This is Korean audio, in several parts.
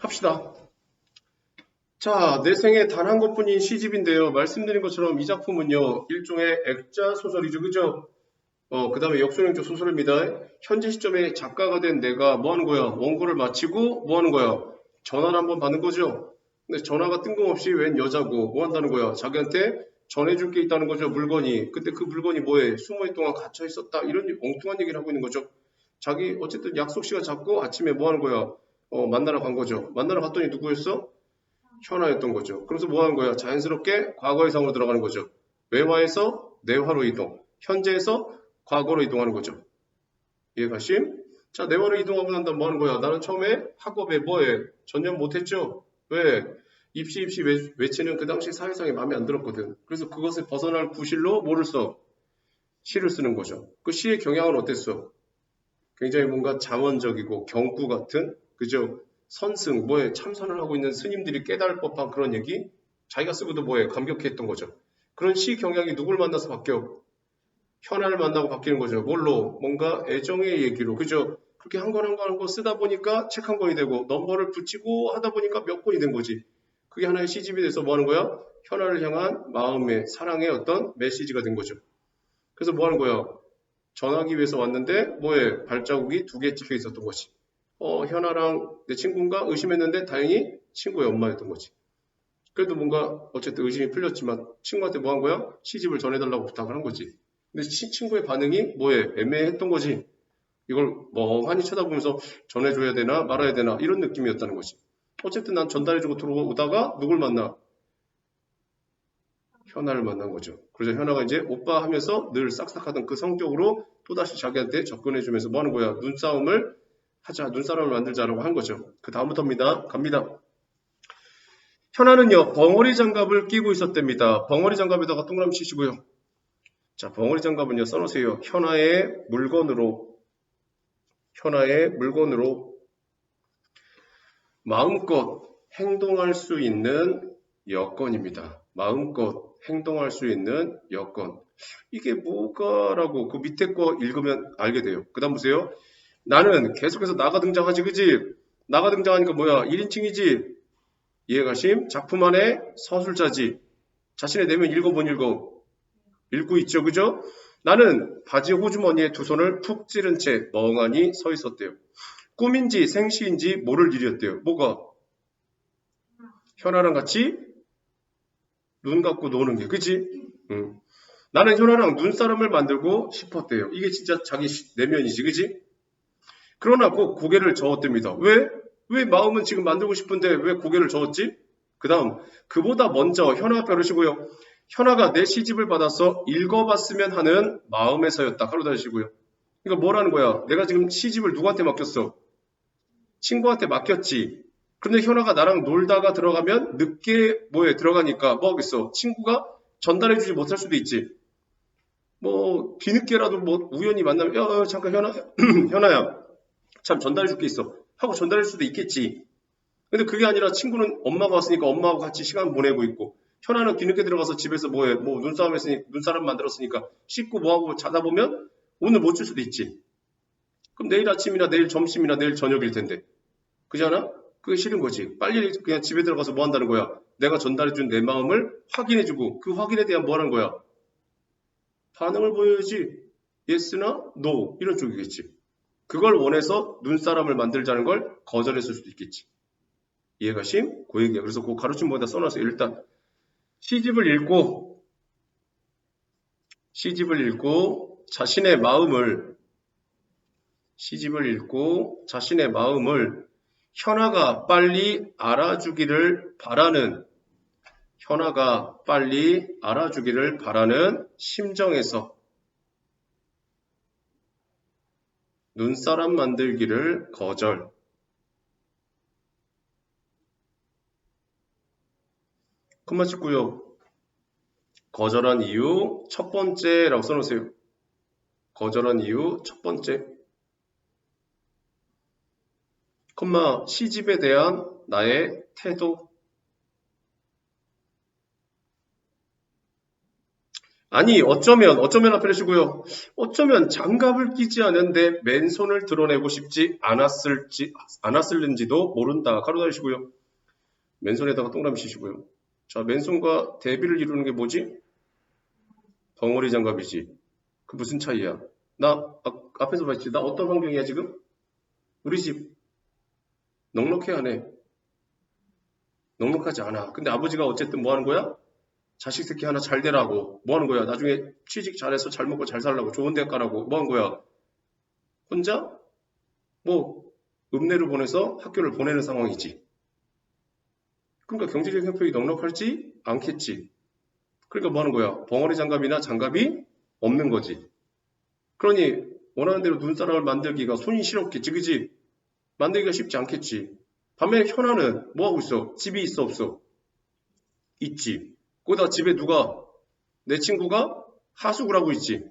합시다. 자, 내 생에 단 한 것뿐인 시집인데요. 말씀드린 것처럼 이 작품은요, 일종의 액자 소설이죠. 그죠? 그 다음에 역순행적 소설입니다. 현재 시점에 작가가 된 내가 뭐 하는 거야? 원고를 마치고 뭐 하는 거야? 전화를 한번 받는 거죠. 근데 전화가 뜬금없이 웬 여자고 뭐 한다는 거야? 자기한테 전해줄 게 있다는 거죠. 물건이. 근데 그 물건이 뭐해? 20일 동안 갇혀 있었다. 이런 엉뚱한 얘기를 하고 있는 거죠. 자기 어쨌든 약속 시간 잡고 아침에 뭐 하는 거야? 만나러 간 거죠. 만나러 갔더니 누구였어? 현아였던 거죠. 그래서 뭐 하는 거야? 자연스럽게 과거의 상으로 들어가는 거죠. 외화에서 내화로 이동, 현재에서 과거로 이동하는 거죠. 이해가심? 자, 내화로 이동하고 난 다음 뭐 하는 거야? 나는 처음에 학업에 뭐해? 전혀 못했죠? 왜? 입시 외치는 그 당시 사회상이 마음에 안 들었거든. 그래서 그것을 벗어날 구실로 뭐를 써? 시를 쓰는 거죠. 그 시의 경향은 어땠어? 굉장히 뭔가 자원적이고 경구 같은, 그죠? 선승, 뭐에 참선을 하고 있는 스님들이 깨달을 법한 그런 얘기? 자기가 쓰고도 뭐에 감격했던 거죠. 그런 시 경향이 누굴 만나서 바뀌어? 현아를 만나고 바뀌는 거죠. 뭘로? 뭔가 애정의 얘기로. 그죠? 그렇게 한 권 한 권 한 권 쓰다 보니까 책 한 권이 되고 넘버를 붙이고 하다 보니까 몇 권이 된 거지. 그게 하나의 시집이 돼서 뭐 하는 거야? 현아를 향한 마음의 사랑의 어떤 메시지가 된 거죠. 그래서 뭐 하는 거야? 전화기 위해서 왔는데 뭐에 발자국이 2개 찍혀 있었던 거지. 현아랑 내 친구인가 의심했는데 다행히 친구의 엄마였던 거지. 그래도 뭔가 어쨌든 의심이 풀렸지만 친구한테 뭐 한 거야? 시집을 전해달라고 부탁을 한 거지. 근데 친구의 반응이 뭐에 애매했던 거지. 이걸 멍하니 쳐다보면서 전해줘야 되나 말아야 되나 이런 느낌이었다는 거지. 어쨌든 난 전달해주고 들어오다가 누굴 만나? 현아를 만난 거죠. 그래서 현아가 이제 오빠 하면서 늘 싹싹하던 그 성격으로 또다시 자기한테 접근해주면서 뭐 하는 거야? 눈싸움을 하자, 눈사람을 만들자라고 한 거죠. 그 다음부터입니다. 갑니다. 현아는요, 벙어리 장갑을 끼고 있었답니다. 벙어리 장갑에다가 동그라미 치시고요. 자, 벙어리 장갑은요, 써놓으세요. 현아의 물건으로 마음껏 행동할 수 있는 여건입니다. 마음껏 행동할 수 있는 여건. 이게 뭐가라고 그 밑에 거 읽으면 알게 돼요. 그 다음 보세요. 나는 계속해서 나가 등장하지, 그지? 나가 등장하니까 뭐야? 1인칭이지? 이해가심? 작품 안에 서술자지. 자신의 내면 읽어본 읽고 있죠, 그죠? 나는 바지 호주머니에 두 손을 푹 찌른 채 멍하니 서 있었대요. 꿈인지 생시인지 모를 일이었대요. 뭐가? 현아랑 같이 눈 감고 노는 게, 그치? 나는 현아랑 눈사람을 만들고 싶었대요. 이게 진짜 자기 내면이지, 그치? 그러나 꼭 고개를 저었답니다. 왜? 왜 마음은 지금 만들고 싶은데 왜 고개를 저었지? 그 다음, 그보다 먼저 현아 벼르시고요. 현아가 내 시집을 받아서 읽어봤으면 하는 마음에서였다. 가로 다시고요. 이거 뭐라는 거야? 내가 지금 시집을 누구한테 맡겼어? 친구한테 맡겼지. 그런데 현아가 나랑 놀다가 들어가면 늦게 뭐에 들어가니까 뭐 하겠어? 친구가 전달해주지 못할 수도 있지. 뭐 뒤늦게라도 뭐 우연히 만나면 잠깐 현아야 참 전달해줄 게 있어 하고 전달할 수도 있겠지. 근데 그게 아니라 친구는 엄마가 왔으니까 엄마하고 같이 시간 보내고 있고 현아는 뒤늦게 들어가서 집에서 뭐해? 뭐 눈싸움 했으니까 눈사람 만들었으니까 씻고 뭐하고 자다 보면 오늘 못 줄 수도 있지. 그럼 내일 아침이나 내일 점심이나 내일 저녁일 텐데. 그지 않아? 그게 싫은 거지. 빨리 그냥 집에 들어가서 뭐 한다는 거야? 내가 전달해준 내 마음을 확인해주고 그 확인에 대한 뭐 하는 거야? 반응을 보여야지. yes나 no 이런 쪽이겠지. 그걸 원해서 눈사람을 만들자는 걸 거절했을 수도 있겠지. 이해가심? 그 얘기야. 그래서 그 가르침 모에다 써놨어요. 일단 시집을 읽고 자신의 마음을 현아가 빨리 알아주기를 바라는 심정에서 눈사람 만들기를 거절. 그만 찍고요. 거절한 이유 첫 번째라고 써놓으세요. 거절한 이유 첫 번째. 시집에 대한 나의 태도. 아니, 어쩌면 앞에 하시고요. 어쩌면 장갑을 끼지 않은데 맨손을 드러내고 싶지 않았을는지도 모른다. 가로 닫으시고요. 맨손에다가 동그라미 치시고요. 자, 맨손과 대비를 이루는 게 뭐지? 벙어리 장갑이지. 그 무슨 차이야? 나 앞에서 봤지? 나 어떤 환경이야 지금? 우리 집 넉넉해 안 해? 넉넉하지 않아. 근데 아버지가 어쨌든 뭐 하는 거야? 자식 새끼 하나 잘 되라고. 뭐 하는 거야? 나중에 취직 잘해서 잘 먹고 잘 살라고. 좋은 대 가라고. 뭐 하는 거야? 혼자? 뭐 읍내를 보내서 학교를 보내는 상황이지. 그러니까 경제적 형편이 넉넉할지 않겠지. 그러니까 뭐 하는 거야? 벙어리 장갑이나 장갑이 없는 거지. 그러니 원하는 대로 눈사람을 만들기가 손이 시렵겠지. 그지? 만들기가 쉽지 않겠지. 반면에 현아는 뭐 하고 있어? 집이 있어 없어? 있지. 거기다 집에 누가? 내 친구가 하숙을 하고 있지.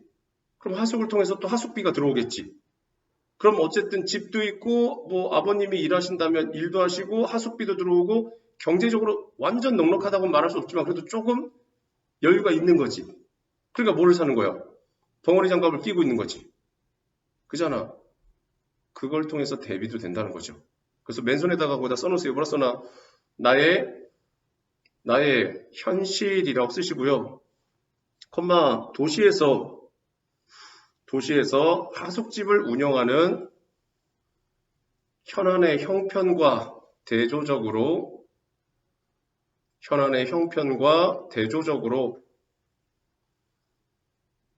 그럼 하숙을 통해서 또 하숙비가 들어오겠지. 그럼 어쨌든 집도 있고 뭐 아버님이 일하신다면 일도 하시고 하숙비도 들어오고 경제적으로 완전 넉넉하다고 말할 수 없지만 그래도 조금 여유가 있는 거지. 그러니까 뭐를 사는 거야? 벙어리 장갑을 끼고 있는 거지. 그잖아. 그걸 통해서 대비도 된다는 거죠. 그래서 맨손에다가 거기다 써놓으세요. 뭐라 써놔? 나의 현실이라고 쓰시고요. 콤마 도시에서 하숙집을 운영하는 현안의 형편과 대조적으로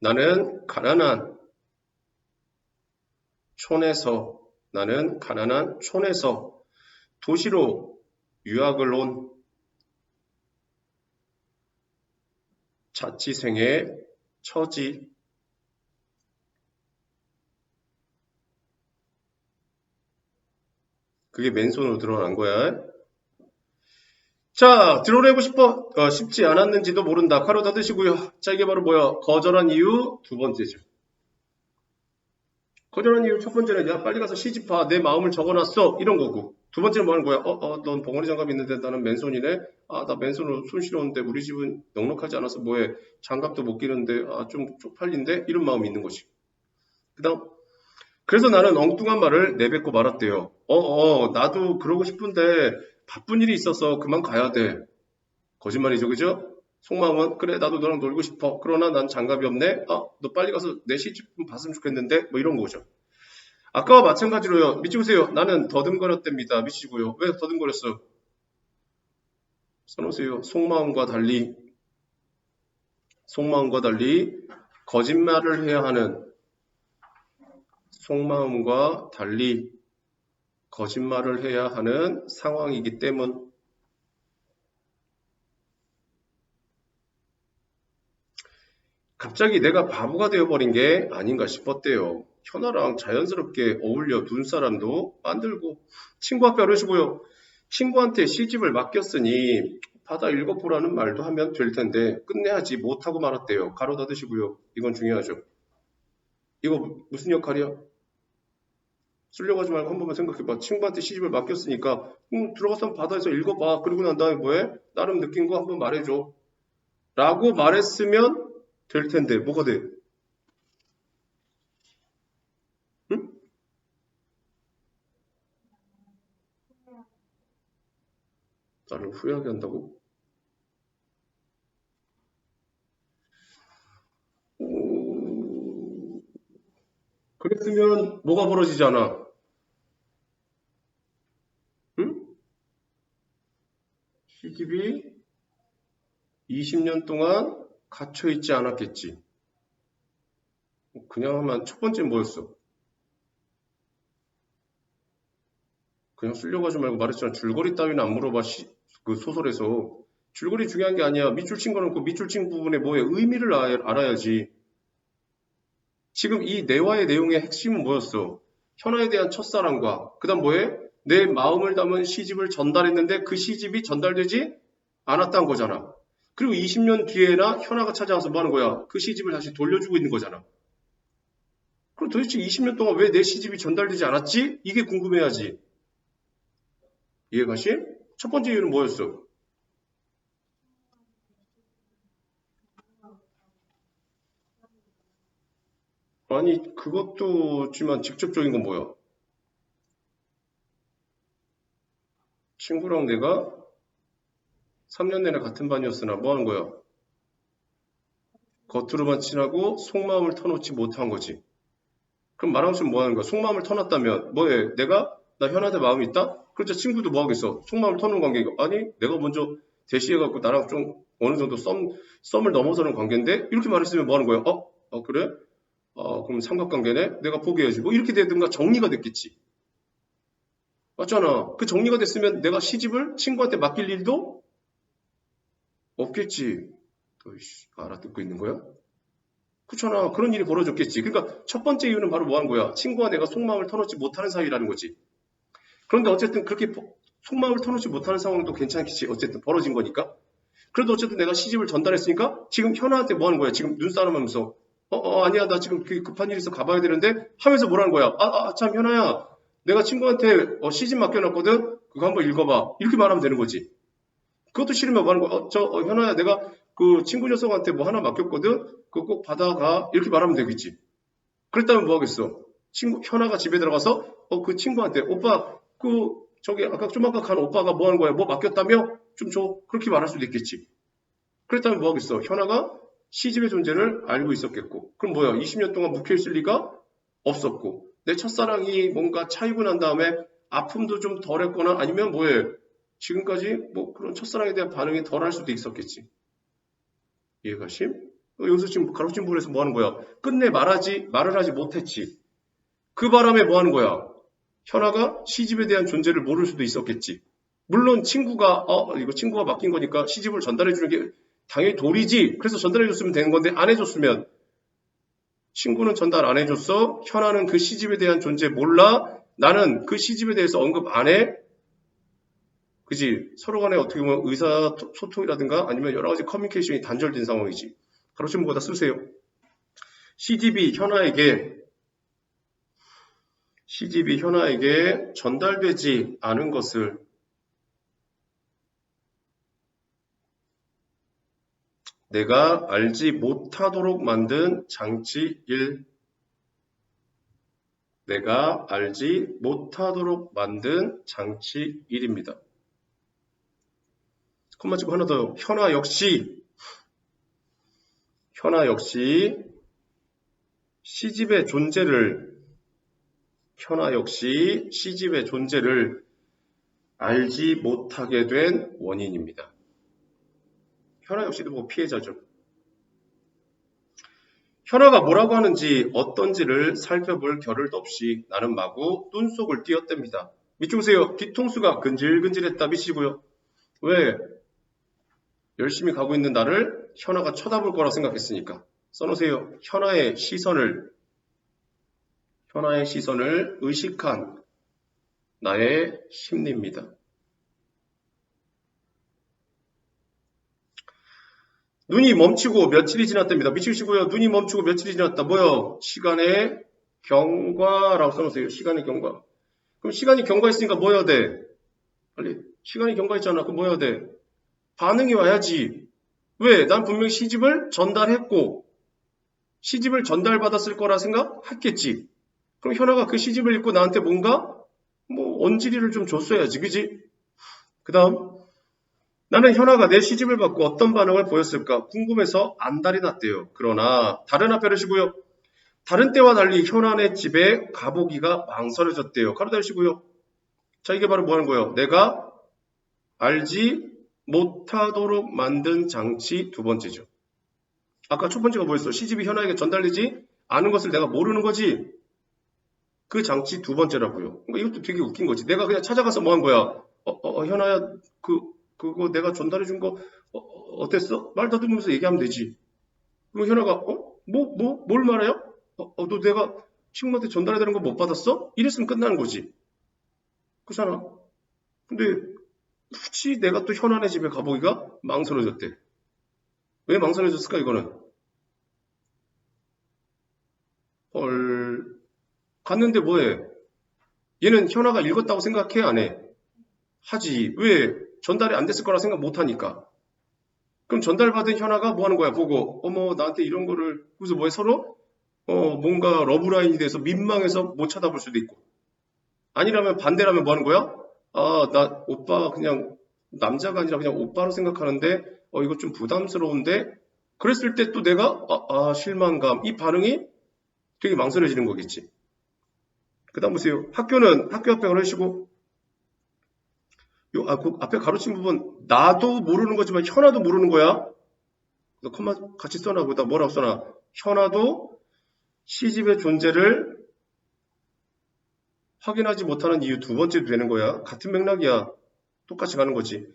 나는 가난한 촌에서 도시로 유학을 온 자취생의 처지. 그게 맨손으로 드러난 거야. 자, 드러내고 싶지 않았는지도 모른다. 가로 닫으시고요. 자, 이게 바로 뭐야? 거절한 이유 두 번째죠. 거절한 이유 첫 번째는 야, 빨리 가서 시집봐. 내 마음을 적어놨어. 이런 거고. 두 번째는 뭐 하는 거야? 넌 벙어리 장갑 있는데 나는 맨손이네? 나 맨손으로 손 시려운데 우리 집은 넉넉하지 않아서 뭐해? 장갑도 못 끼는데, 좀 쪽팔린데? 이런 마음이 있는 거지. 그래서 나는 엉뚱한 말을 내뱉고 말았대요. 나도 그러고 싶은데 바쁜 일이 있어서 그만 가야 돼. 거짓말이죠, 그죠? 속마음은 그래 나도 너랑 놀고 싶어. 그러나 난 장갑이 없네. 너 빨리 가서 내 시집 좀 봤으면 좋겠는데 뭐 이런 거죠. 아까와 마찬가지로요. 믿지 보세요. 나는 더듬거렸답니다. 미치고요. 왜 더듬거렸어? 써놓으세요. 속마음과 달리 거짓말을 해야 하는 속마음과 달리 거짓말을 해야 하는 상황이기 때문. 갑자기 내가 바보가 되어버린 게 아닌가 싶었대요. 현아랑 자연스럽게 어울려 눈사람도 만들고 친구 앞에 어르시고요. 친구한테 시집을 맡겼으니 받아 읽어보라는 말도 하면 될 텐데 끝내야지 못하고 말았대요. 가로 닫으시고요. 이건 중요하죠. 이거 무슨 역할이야? 쓰려고 하지 말고 한 번만 생각해봐. 친구한테 시집을 맡겼으니까 들어가서 바다에서 읽어봐. 그리고 난 다음에 뭐해? 나름 느낀 거 한번 말해줘. 라고 말했으면 될 텐데 뭐가 돼? 응? 나를 후회하게 한다고? 그랬으면 뭐가 벌어지잖아. 응? 시집이 20년 동안 갇혀있지 않았겠지. 그냥 하면 첫 번째 뭐였어? 그냥 쓰려고 하지 말고 말했잖아. 줄거리 따위는 안 물어봐. 그 소설에서. 줄거리 중요한 게 아니야. 밑줄 친 거는 그 밑줄 친 부분에 뭐에 의미를 알아야지. 지금 이 대화의 내용의 핵심은 뭐였어? 현아에 대한 첫사랑과 그 다음 뭐해? 내 마음을 담은 시집을 전달했는데 그 시집이 전달되지 않았다는 거잖아. 그리고 20년 뒤에나 현아가 찾아와서 뭐 하는 거야? 그 시집을 다시 돌려주고 있는 거잖아. 그럼 도대체 20년 동안 왜 내 시집이 전달되지 않았지? 이게 궁금해야지. 이해가시? 첫 번째 이유는 뭐였어? 아니, 그것도지만 직접적인 건 뭐야? 친구랑 내가 3년 내내 같은 반이었으나 뭐 하는 거야? 겉으로만 친하고 속마음을 터놓지 못한 거지. 그럼 말하고 싶으면 뭐 하는 거야? 속마음을 터놨다면 뭐해? 나 현아한테 마음이 있다? 그렇죠. 친구도 뭐 하겠어? 속마음을 터는 관계가 아니 내가 먼저 대시해갖고 나랑 좀 어느 정도 썸을 넘어서는 관계인데 이렇게 말했으면 뭐 하는 거야? 그래? 그럼 삼각관계네? 내가 포기해야지. 뭐 이렇게 되든가 정리가 됐겠지. 맞잖아. 그 정리가 됐으면 내가 시집을 친구한테 맡길 일도 없겠지. 알아듣고 있는 거야? 그렇잖아. 그런 일이 벌어졌겠지. 그러니까 첫 번째 이유는 바로 뭐 하는 거야? 친구와 내가 속마음을 터놓지 못하는 사이라는 거지. 그런데 어쨌든 그렇게 속마음을 터놓지 못하는 상황도 괜찮겠지. 어쨌든 벌어진 거니까. 그래도 어쨌든 내가 시집을 전달했으니까 지금 현아한테 뭐 하는 거야? 지금 눈싸움 하면서 아니야. 나 지금 급한 일 있어 가봐야 되는데 하면서 뭐라는 거야? 참 현아야. 내가 친구한테 시집 맡겨놨거든? 그거 한번 읽어봐. 이렇게 말하면 되는 거지. 그것도 싫으면 뭐 하는 거야? 현아야. 내가 그 친구 녀석한테 뭐 하나 맡겼거든? 그거 꼭 받아가. 이렇게 말하면 되겠지. 그랬다면 뭐 하겠어? 현아가 집에 들어가서 그 친구한테 오빠 아까 간 오빠가 뭐 하는 거야? 뭐 맡겼다며? 좀 줘. 그렇게 말할 수도 있겠지. 그랬다면 뭐 하겠어? 현아가 시집의 존재를 알고 있었겠고. 그럼 뭐야? 20년 동안 묵혀있을 리가 없었고. 내 첫사랑이 뭔가 차이고 난 다음에 아픔도 좀 덜했거나 아니면 뭐해? 지금까지 뭐 그런 첫사랑에 대한 반응이 덜할 수도 있었겠지. 이해가심? 여기서 지금 가로친 부분에서 뭐 하는 거야? 끝내 말을 하지 못했지. 그 바람에 뭐 하는 거야? 현아가 시집에 대한 존재를 모를 수도 있었겠지. 물론 친구가 이거 친구가 맡긴 거니까 시집을 전달해 주는 게 당연히 도리지. 그래서 전달해 줬으면 되는 건데 안 해줬으면 친구는 전달 안 해줬어. 현아는 그 시집에 대한 존재 몰라. 나는 그 시집에 대해서 언급 안 해. 그지? 서로 간에 어떻게 보면 의사소통이라든가 아니면 여러 가지 커뮤니케이션이 단절된 상황이지. 가로친 거다 쓰세요. 시집이 현아에게 전달되지 않은 것을 내가 알지 못하도록 만든 장치 1. 내가 알지 못하도록 만든 장치 1입니다. 콤마 치고 하나 더. 현아 역시 시집의 존재를 알지 못하게 된 원인입니다. 현아 역시도 뭐 피해자죠. 현아가 뭐라고 하는지 어떤지를 살펴볼 겨를도 없이 나는 마구 눈속을 띄었답니다. 밑줄 보세요. 뒤통수가 근질근질했다 미치고요. 왜? 열심히 가고 있는 나를 현아가 쳐다볼 거라 생각했으니까. 써놓으세요. 현아의 시선을 의식한 나의 심리입니다. 눈이 멈추고 며칠이 지났답니다. 미치시고요. 눈이 멈추고 며칠이 지났다. 뭐요? 시간의 경과라고 써놓으세요. 시간의 경과. 그럼 시간이 경과했으니까 뭐 해야 돼? 빨리. 시간이 경과했잖아. 그럼 뭐 해야 돼? 반응이 와야지. 왜? 난 분명히 시집을 전달했고 시집을 전달받았을 거라 생각했겠지. 그럼 현아가 그 시집을 읽고 나한테 뭔가 언지리를 좀 줬어야지. 그지? 그 다음 나는 현아가 내 시집을 받고 어떤 반응을 보였을까 궁금해서 안달이 났대요. 그러나 다른 한편이시고요. 다른 때와 달리 현아네 집에 가보기가 망설여졌대요. 가로 달시고요. 자, 이게 바로 뭐 하는 거예요? 내가 알지 못하도록 만든 장치 두 번째죠. 아까 첫 번째가 뭐였어? 시집이 현아에게 전달되지 않은 것을 내가 모르는 거지. 그 장치 두 번째라고요. 그러니까 이것도 되게 웃긴 거지. 내가 그냥 찾아가서 뭐 한 거야? 현아야, 그거 내가 전달해 준 거 어땠어? 말 더듬으면서 얘기하면 되지. 그럼 현아가 뭘 말해요? 너 내가 친구한테 전달해야 되는 거 못 받았어? 이랬으면 끝나는 거지. 그렇잖아. 근데 굳이 내가 또 현아네 집에 가보기가 망설여졌대. 왜 망설여졌을까 이거는? 갔는데 뭐해? 얘는 현아가 읽었다고 생각해 안 해? 하지. 왜? 전달이 안 됐을 거라 생각 못 하니까. 그럼 전달받은 현아가 뭐 하는 거야? 보고 어머 나한테 이런 거를 그래서 뭐해 서로 뭔가 러브라인이 돼서 민망해서 못 쳐다볼 수도 있고. 아니라면 반대라면 뭐 하는 거야? 아, 나 오빠 그냥 남자가 아니라 그냥 오빠로 생각하는데, 이거 좀 부담스러운데? 그랬을 때 또 내가, 실망감. 이 반응이 되게 망설여지는 거겠지. 그 다음 보세요. 학교 앞에 가르치고, 그 앞에 가로친 부분, 나도 모르는 거지만 현아도 모르는 거야. 너 컴마 같이 써놔. 거기다 뭐라고 써놔? 현아도 시집의 존재를 확인하지 못하는 이유 두 번째도 되는 거야. 같은 맥락이야. 똑같이 가는 거지.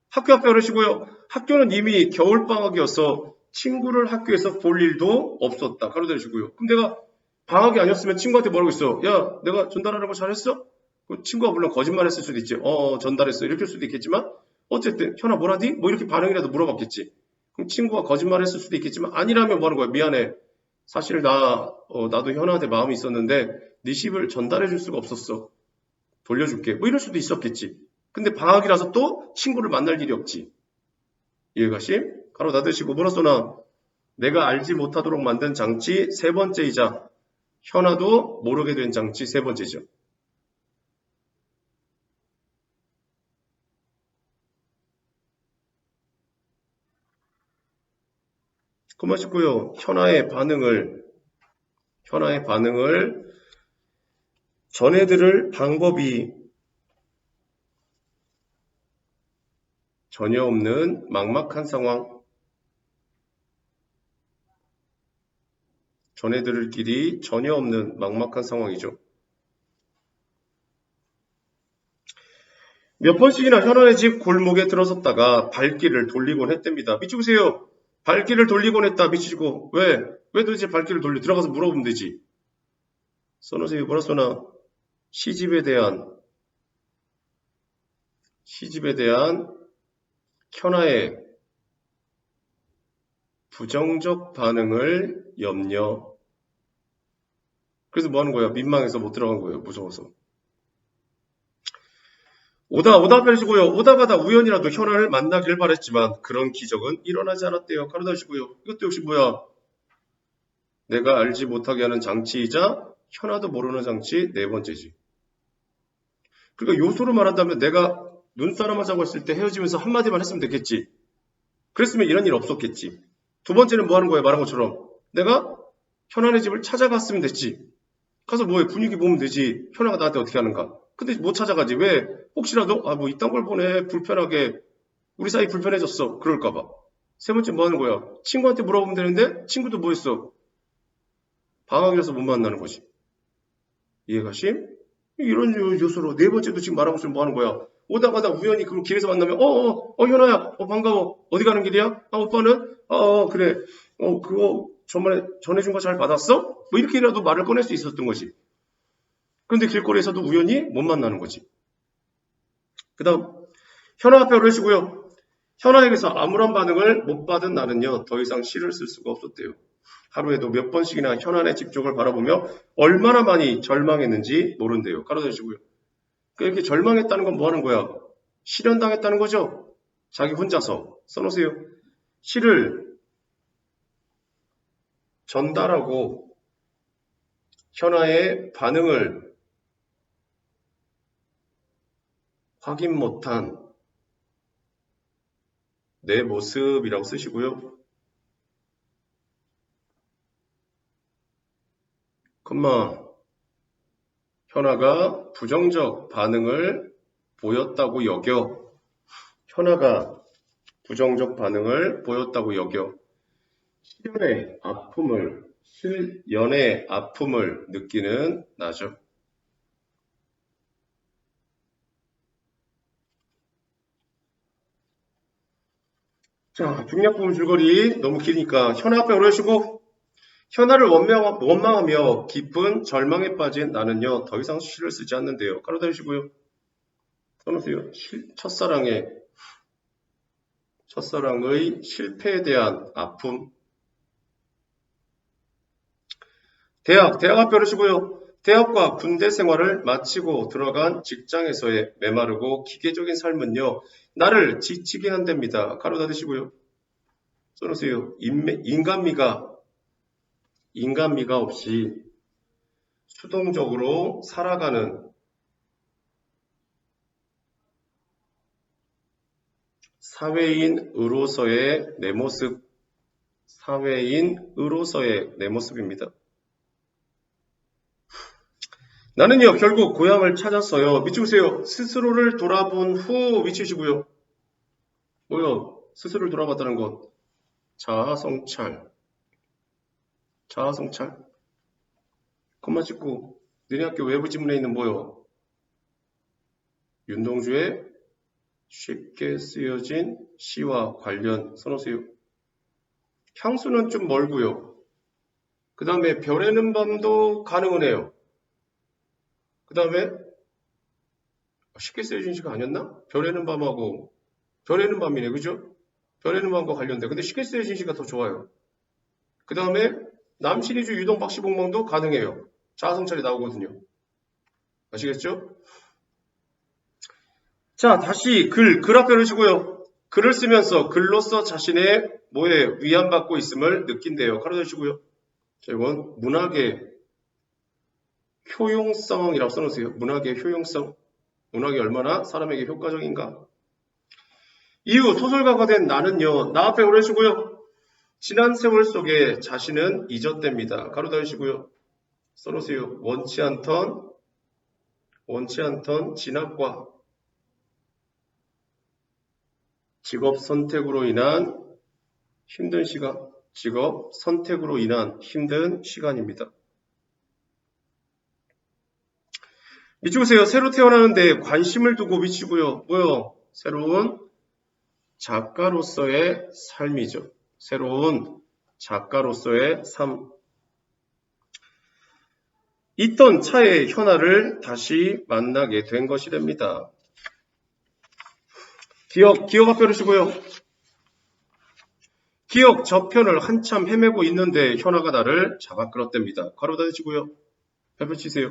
학교 앞에 그러시고요. 학교는 이미 겨울방학이어서 친구를 학교에서 볼 일도 없었다. 가로 대시고요. 그럼 내가 방학이 아니었으면 친구한테 뭐라고 있어? 야, 내가 전달하는 거 잘했어? 그 친구가 물론 거짓말 했을 수도 있지. 전달했어. 이렇게 할 수도 있겠지만 어쨌든 현아 뭐라디? 뭐 이렇게 반응이라도 물어봤겠지. 그럼 친구가 거짓말 했을 수도 있겠지만 아니라면 뭐 하는 거야? 미안해. 사실 나도 현아한테 마음이 있었는데 네 집을 전달해 줄 수가 없었어. 돌려줄게. 뭐 이럴 수도 있었겠지. 근데 방학이라서 또 친구를 만날 일이 없지. 이해가심? 가로 닫으시고 뭐라 써나? 내가 알지 못하도록 만든 장치 세 번째이자 현아도 모르게 된 장치 세 번째죠. 그만 싶고요. 현아의 반응을 전해들을 방법이 전혀 없는 막막한 상황. 전해들을 길이 전혀 없는 막막한 상황이죠. 몇 번씩이나 현원의 집 골목에 들어섰다가 발길을 돌리곤 했답니다. 미치보세요. 발길을 돌리곤 했다. 미치고 왜 도대체 발길을 돌려? 들어가서 물어보면 되지. 써놓으세요. 뭐라 써나? 시집에 대한 현아의 부정적 반응을 염려. 그래서 뭐 하는 거야? 민망해서 못 들어간 거예요. 무서워서. 오다 펴시고요. 오다 가다 우연이라도 현아를 만나길 바랬지만 그런 기적은 일어나지 않았대요. 가로다시고요. 이것도 역시 뭐야? 내가 알지 못하게 하는 장치이자 현아도 모르는 장치 네 번째지. 그러니까 요소로 말한다면 내가 눈싸움 하자고 했을 때 헤어지면서 한마디만 했으면 됐겠지. 그랬으면 이런 일 없었겠지. 두 번째는 뭐 하는 거야? 말한 것처럼. 내가 현아네 집을 찾아갔으면 됐지. 가서 뭐해? 분위기 보면 되지. 현아가 나한테 어떻게 하는가. 근데 못 찾아가지. 왜? 혹시라도 뭐 이딴 걸 보내. 불편하게. 우리 사이 불편해졌어. 그럴까봐. 세 번째 뭐 하는 거야? 친구한테 물어보면 되는데 친구도 뭐 했어? 방학이라서 못 만나는 거지. 이해가심? 이런 요소로 네 번째도 지금 말하고 있으면 뭐 하는 거야? 오다 가다 우연히 그 길에서 만나면 현아야 반가워. 어디 가는 길이야? 오빠는? 그래. 그거 전해준 거 잘 받았어? 뭐 이렇게라도 말을 꺼낼 수 있었던 거지. 그런데 길거리에서도 우연히 못 만나는 거지. 그 다음 현아 앞에 오르시고요. 현아에게서 아무런 반응을 못 받은 나는요. 더 이상 시를 쓸 수가 없었대요. 하루에도 몇 번씩이나 현안의 집 쪽을 바라보며 얼마나 많이 절망했는지 모른대요. 깔아주시고요. 그러니까 이렇게 절망했다는 건 뭐 하는 거야? 실현당했다는 거죠? 자기 혼자서 써놓으세요. 시를 전달하고 현아의 반응을 확인 못한 내 모습이라고 쓰시고요. 현아가 부정적 반응을 보였다고 여겨. 현아가 부정적 반응을 보였다고 여겨. 실연의 아픔을 느끼는 나죠. 자, 중략 부분 줄거리 너무 길으니까 현아 앞에 오르시고 현아를 원망하며 깊은 절망에 빠진 나는요 더 이상 시를 쓰지 않는데요. 깔아드리시고요. 써놓으세요. 첫사랑의 실패에 대한 아픔. 대학 앞에 오르시고요. 대학과 군대 생활을 마치고 들어간 직장에서의 메마르고 기계적인 삶은요 나를 지치게 한답니다. 가로 닫으시고요. 써놓으세요. 인간미가 인간미가 없이 수동적으로 살아가는 사회인으로서의 내 모습, 사회인으로서의 내 모습입니다. 나는요, 결국 고향을 찾았어요. 미치세요. 스스로를 돌아본 후 미치시고요. 뭐요? 스스로를 돌아봤다는 것. 자아성찰. 자아성찰. 콤마 찍고, 너네 학교 외부 지문에 있는 뭐요? 윤동주의 쉽게 쓰여진 시와 관련 써놓으세요. 향수는 좀 멀고요. 그 다음에 별에는 밤도 가능은 해요. 그 다음에 쉽게 쓰여진 시가 아니었나? 별에는 밤하고 별에는 밤이네, 그죠? 별에는 밤과 관련돼. 근데 쉽게 쓰여진 시가 더 좋아요. 그 다음에 남신이주 유동 박시봉망도 가능해요. 자아성찰이 나오거든요. 아시겠죠? 자, 다시 글 앞에 놓으시고요. 글을 쓰면서 글로써 자신의 뭐에 위안받고 있음을 느낀대요. 가로주시고요. 자, 이건 문학의 효용성이라고 써놓으세요. 문학의 효용성. 문학이 얼마나 사람에게 효과적인가. 이후 소설가가 된 나는요. 나 앞에 오르시고요. 지난 세월 속에 자신은 잊었답니다. 가로 닫으시고요. 써놓으세요. 원치 않던 진학과 직업 선택으로 인한 힘든 시간, 직업 선택으로 인한 힘든 시간입니다. 미치보세요. 새로 태어나는데 관심을 두고 미치고요. 뭐요? 새로운 작가로서의 삶이죠. 새로운 작가로서의 삶. 있던 차의 현아를 다시 만나게 된 것이 됩니다. 기억 앞에 놓으시고요. 기억 저편을 한참 헤매고 있는데 현아가 나를 잡아 끌었답니다. 가로 닫으시고요. 펴 치세요.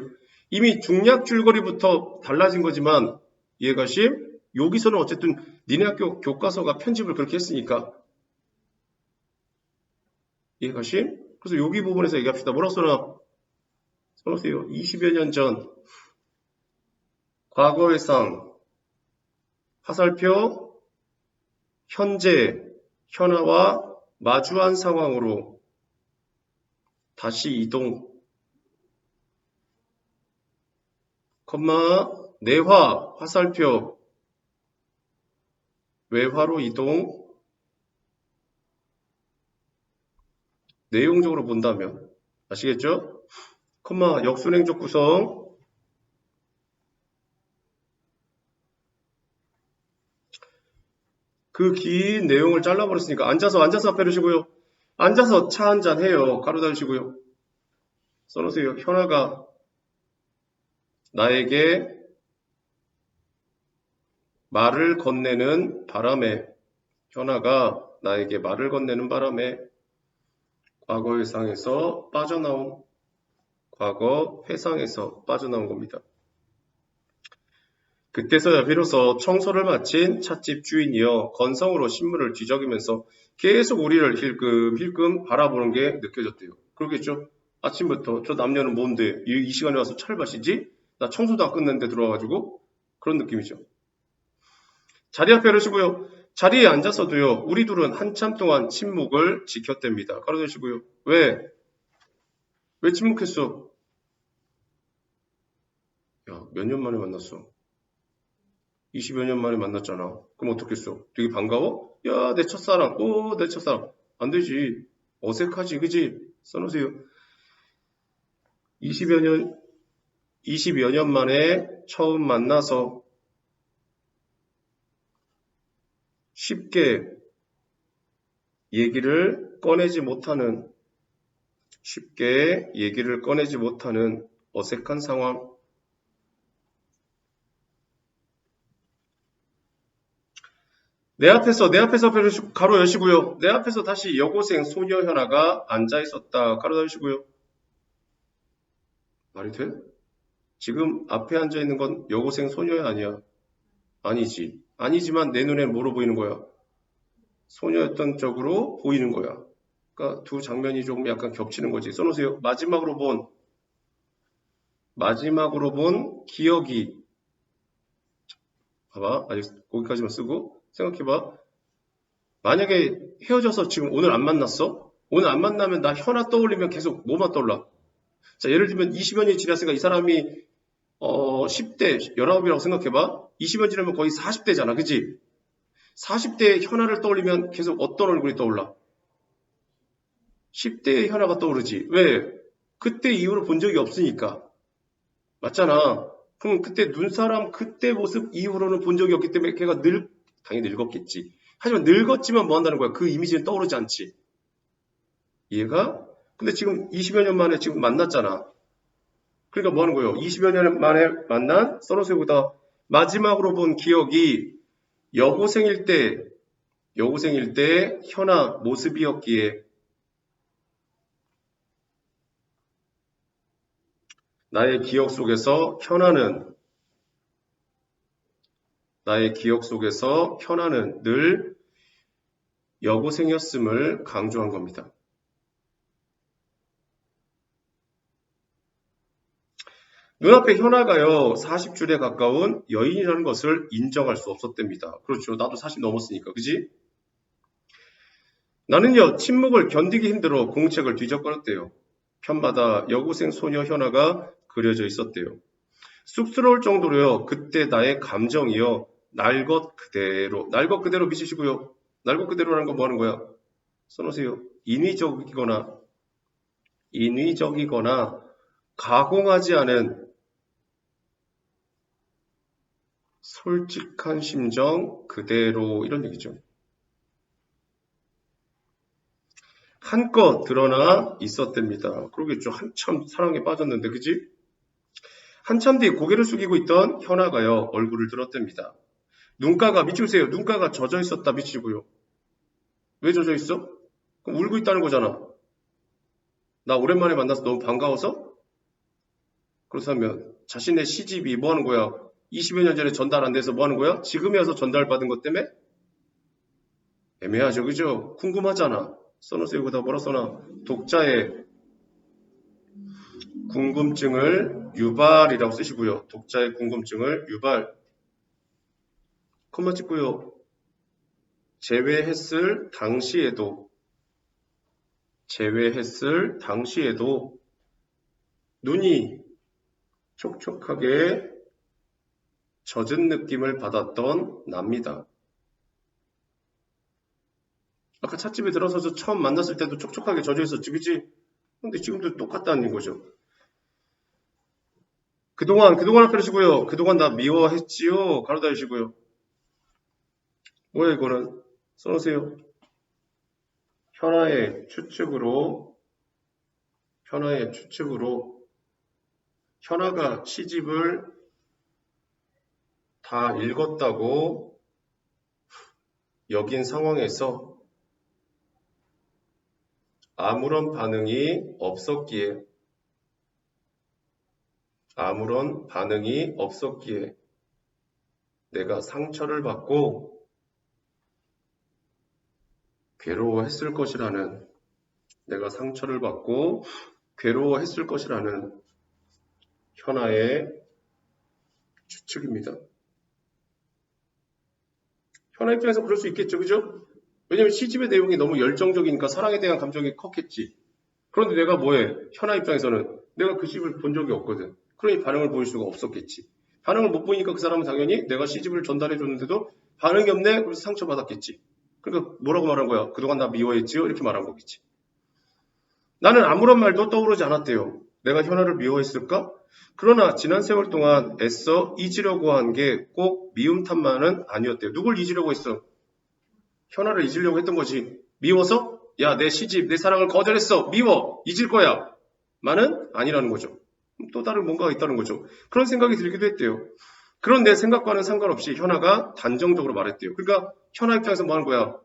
이미 중략 줄거리부터 달라진 거지만 이해가심? 여기서는 어쨌든 니네 학교 교과서가 편집을 그렇게 했으니까 이해가심? 그래서 여기 부분에서 얘기합시다. 뭐라고 써놓으세요. 20여 년 전 과거의 상 화살표 현재 현아와 마주한 상황으로 다시 이동 내화 화살표 외화로 이동. 내용적으로 본다면 아시겠죠? 역순행적 구성. 그 긴 내용을 잘라버렸으니까 앉아서 앞에 두시고요. 앉아서 차 한잔 해요. 가로 닫으시고요. 써놓으세요. 현아가 나에게 말을 건네는 바람에 현아가 나에게 말을 건네는 바람에 과거 회상에서 빠져나온 겁니다. 그때서야 비로소 청소를 마친 찻집 주인이여 건성으로 신문을 뒤적이면서 계속 우리를 힐끔힐끔 바라보는 게 느껴졌대요. 그러겠죠? 아침부터 저 남녀는 뭔데 이 시간에 와서 차를 마시지? 나 청소도 안 끝냈는데 들어와가지고 그런 느낌이죠. 자리 앞에 놓으시고요. 자리에 앉아서도요. 우리 둘은 한참 동안 침묵을 지켰답니다. 가로두시고요. 왜 침묵했어? 야, 몇 년 만에 만났어? 20여 년 만에 만났잖아. 그럼 어떻겠어? 되게 반가워? 야, 내 첫사랑. 내 첫사랑. 안 되지. 어색하지, 그지? 써놓으세요. 20여 년 만에 처음 만나서 쉽게 얘기를 꺼내지 못하는 어색한 상황. 내 앞에서 가로 여시고요. 내 앞에서 다시 여고생 소녀 현아가 앉아 있었다. 가로 닫으시고요. 말이 돼? 지금 앞에 앉아 있는 건 여고생 소녀야 아니야? 아니지. 아니지만 내 눈엔 뭐로 보이는 거야? 소녀였던 쪽으로 보이는 거야. 그러니까 두 장면이 조금 약간 겹치는 거지. 써놓으세요. 마지막으로 본 기억이. 봐봐. 아직 거기까지만 쓰고 생각해봐. 만약에 헤어져서 지금 오늘 안 만났어? 오늘 안 만나면 나 현아 떠올리면 계속 뭐만 떠올라? 자, 예를 들면 20여 년이 지났으니까 이 사람이 10대, 19이라고 생각해봐. 20년 지나면 거의 40대잖아. 그치? 40대의 현아를 떠올리면 계속 어떤 얼굴이 떠올라? 10대의 현아가 떠오르지. 왜? 그때 이후로 본 적이 없으니까. 맞잖아. 그럼 그때 눈사람 그때 모습 이후로는 본 적이 없기 때문에 걔가 당연히 늙었겠지. 하지만 늙었지만 뭐 한다는 거야? 그 이미지는 떠오르지 않지. 이해가? 근데 지금 20여 년 만에 지금 만났잖아. 그러니까 뭐 하는 거예요? 20여 년 만에 만난 써놓으세요보다 마지막으로 본 기억이 여고생일 때 현아 모습이었기에 나의 기억 속에서 현아는 늘 여고생이었음을 강조한 겁니다. 눈앞에 현아가요, 40줄에 가까운 여인이라는 것을 인정할 수 없었답니다. 그렇죠. 나도 40 넘었으니까. 그지? 나는요, 침묵을 견디기 힘들어 공책을 뒤적거렸대요. 편마다 여고생 소녀 현아가 그려져 있었대요. 쑥스러울 정도로요, 그때 나의 감정이요, 날 것 그대로 미치시고요. 날 것 그대로라는 건 뭐 하는 거야? 써놓으세요. 인위적이거나 가공하지 않은 솔직한 심정 그대로 이런 얘기죠. 한껏 드러나 있었답니다. 그러겠죠. 한참 사랑에 빠졌는데, 그지? 한참 뒤 고개를 숙이고 있던 현아가요, 얼굴을 들었답니다. 눈가가, 미치세요. 눈가가 젖어 있었다, 미치고요. 왜 젖어 있어? 그럼 울고 있다는 거잖아. 나 오랜만에 만나서 너무 반가워서? 그렇다면 자신의 시집이 뭐 하는 거야? 20여 년 전에 전달 안 돼서 뭐 하는 거야? 지금에 와서 전달받은 것 때문에? 애매하죠, 그죠? 궁금하잖아. 써놓으세요. 여기다 뭐라 써놔? 독자의 궁금증을 유발이라고 쓰시고요. 독자의 궁금증을 유발. 콤마 찍고요. 제외했을 당시에도 눈이 촉촉하게 젖은 느낌을 받았던 납니다. 아까 찻집에 들어서서 처음 만났을 때도 촉촉하게 젖어 있었지, 그치? 근데 지금도 똑같다는 거죠. 그동안 펴주시고요. 그동안 나 미워했지요. 가로 닫으시고요. 뭐야 이거는? 써놓으세요. 현아의 추측으로 현아가 시집을 다 읽었다고 여긴 상황에서 아무런 반응이 없었기에 내가 상처를 받고 괴로워했을 것이라는 현아의 추측입니다. 현아 입장에서 그럴 수 있겠죠, 그죠? 왜냐면 시집의 내용이 너무 열정적이니까 사랑에 대한 감정이 컸겠지. 그런데 내가 뭐해? 현아 입장에서는 내가 그 시집을 본 적이 없거든. 그러니 반응을 보일 수가 없었겠지. 반응을 못 보이니까 그 사람은 당연히 내가 시집을 전달해 줬는데도 반응이 없네? 그래서 상처받았겠지. 그러니까 뭐라고 말한 거야? 그동안 나 미워했지요? 이렇게 말한 거겠지. 나는 아무런 말도 떠오르지 않았대요. 내가 현아를 미워했을까? 그러나 지난 세월 동안 애써 잊으려고 한 게 꼭 미움 탓만은 아니었대요. 누굴 잊으려고 했어? 현아를 잊으려고 했던 거지. 미워서? 야, 내 시집, 내 사랑을 거절했어. 미워. 잊을 거야. 만은 아니라는 거죠. 또 다른 뭔가가 있다는 거죠. 그런 생각이 들기도 했대요. 그런 내 생각과는 상관없이 현아가 단정적으로 말했대요. 그러니까 현아 입장에서 뭐 하는 거야?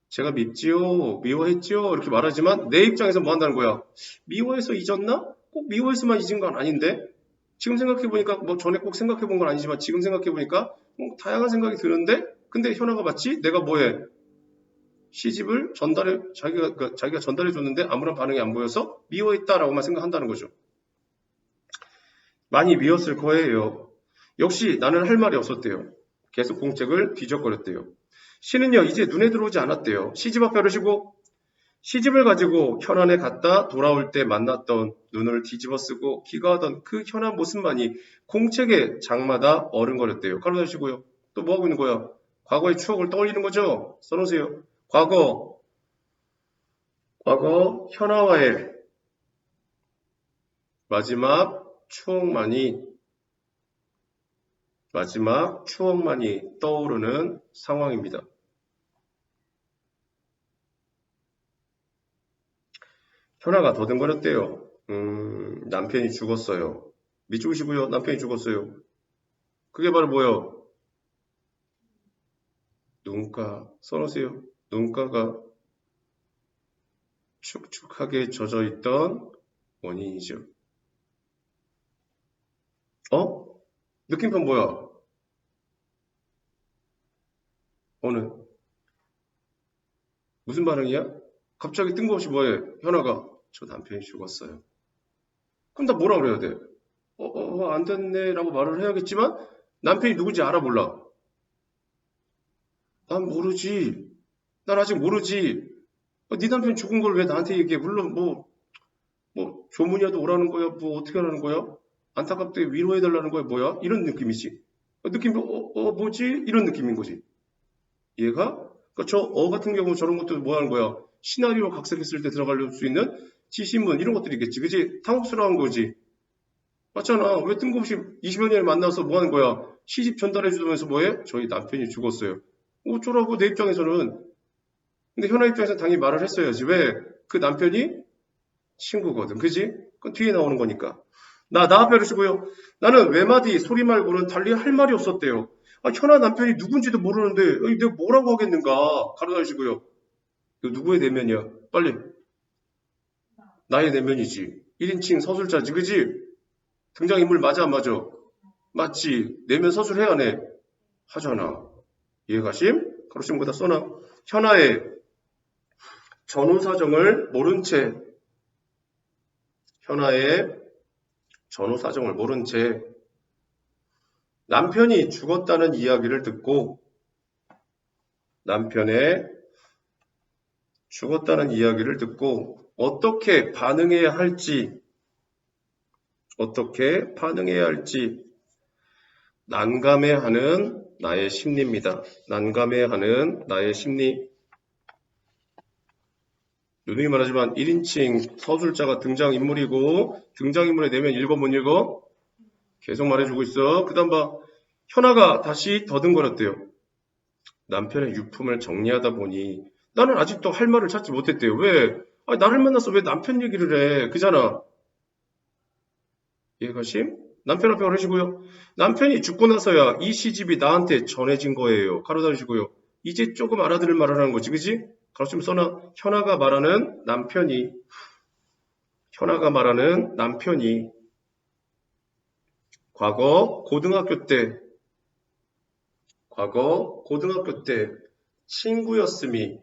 제가 밉지요, 미워했지요 이렇게 말하지만 내 입장에서 뭐 한다는 거야? 미워해서 잊었나? 꼭 미워해서만 잊은 건 아닌데 지금 생각해보니까 뭐 전에 꼭 생각해본 건 아니지만 지금 생각해보니까 다양한 생각이 드는데 근데 현아가 맞지? 내가 뭐해? 시집을 자기가 전달해 줬는데 아무런 반응이 안 보여서 미워했다라고만 생각한다는 거죠. 많이 미웠을 거예요. 역시 나는 할 말이 없었대요. 계속 공책을 뒤적거렸대요. 시는요, 이제 눈에 들어오지 않았대요. 시집 앞에 오르시고 시집을 가지고 현안에 갔다 돌아올 때 만났던 눈을 뒤집어 쓰고 기거하던 그 현안 모습만이 공책의 장마다 어른거렸대요. 가로다시고요. 또 뭐하고 있는 거야? 과거의 추억을 떠올리는 거죠? 써놓으세요. 과거, 현아와의 마지막 추억만이 떠오르는 상황입니다. 현아가 더듬거렸대요. 남편이 죽었어요. 밑줄이시고요. 남편이 죽었어요. 그게 바로 뭐예요? 눈가 써놓으세요. 눈가가 축축하게 젖어있던 원인이죠. 느낌표 뭐야? 무슨 반응이야? 갑자기 뜬금없이 뭐해? 현아가 저 남편이 죽었어요. 그럼 나 뭐라 그래야 돼? 안 됐네 라고 말을 해야겠지만 남편이 누군지 알아 몰라? 난 모르지. 난 아직 모르지. 네 남편 죽은 걸 왜 나한테 얘기해? 물론 뭐 조문이라도 오라는 거야? 뭐 어떻게 하라는 거야? 안타깝게 위로해달라는 거야? 뭐야? 이런 느낌이지. 느낌표 뭐지? 이런 느낌인 거지. 얘가? 그러니까 저 같은 경우 저런 것도 뭐 하는 거야? 시나리오 각색했을 때 들어갈 수 있는 지신문 이런 것들이겠지. 그지? 당혹스러운 거지. 맞잖아. 왜 뜬금없이 20여 년을 만나서 뭐 하는 거야? 시집 전달해 주면서 뭐해? 저희 남편이 죽었어요. 어쩌라고 내 입장에서는. 근데 현아 입장에서는 당연히 말을 했어야지. 왜? 그 남편이 친구거든. 그지? 그건 뒤에 나오는 거니까. 나 앞에 이러시고요. 나는 외마디 소리 말고는 달리 할 말이 없었대요. 현아 남편이 누군지도 모르는데 내가 뭐라고 하겠는가? 가로다시고요. 누구의 내면이야? 빨리. 나의 내면이지. 1인칭 서술자지. 그지? 등장인물 맞아 안 맞아? 맞지. 내면 서술해야 안 해? 하잖아. 이해가심? 가로심보다 써놔. 현아의 전후 사정을 모른 채 남편이 죽었다는 이야기를 듣고 어떻게 반응해야 할지 난감해하는 나의 심리입니다. 난감해하는 나의 심리. 누누이 말하지만 1인칭 서술자가 등장인물이고 등장인물의 내면 읽어 못 읽어? 계속 말해주고 있어. 그 다음 봐. 현아가 다시 더듬거렸대요. 남편의 유품을 정리하다 보니 나는 아직도 할 말을 찾지 못했대요. 왜? 나를 만나서 왜 남편 얘기를 해? 그잖아. 이해가심? 남편 앞에 걸으시고요. 남편이 죽고 나서야 이 시집이 나한테 전해진 거예요. 가로 다니시고요. 이제 조금 알아들을 말을 하는 거지. 그지? 가로치면 써놔. 현아가 말하는 남편이 과거 고등학교 때 친구였음이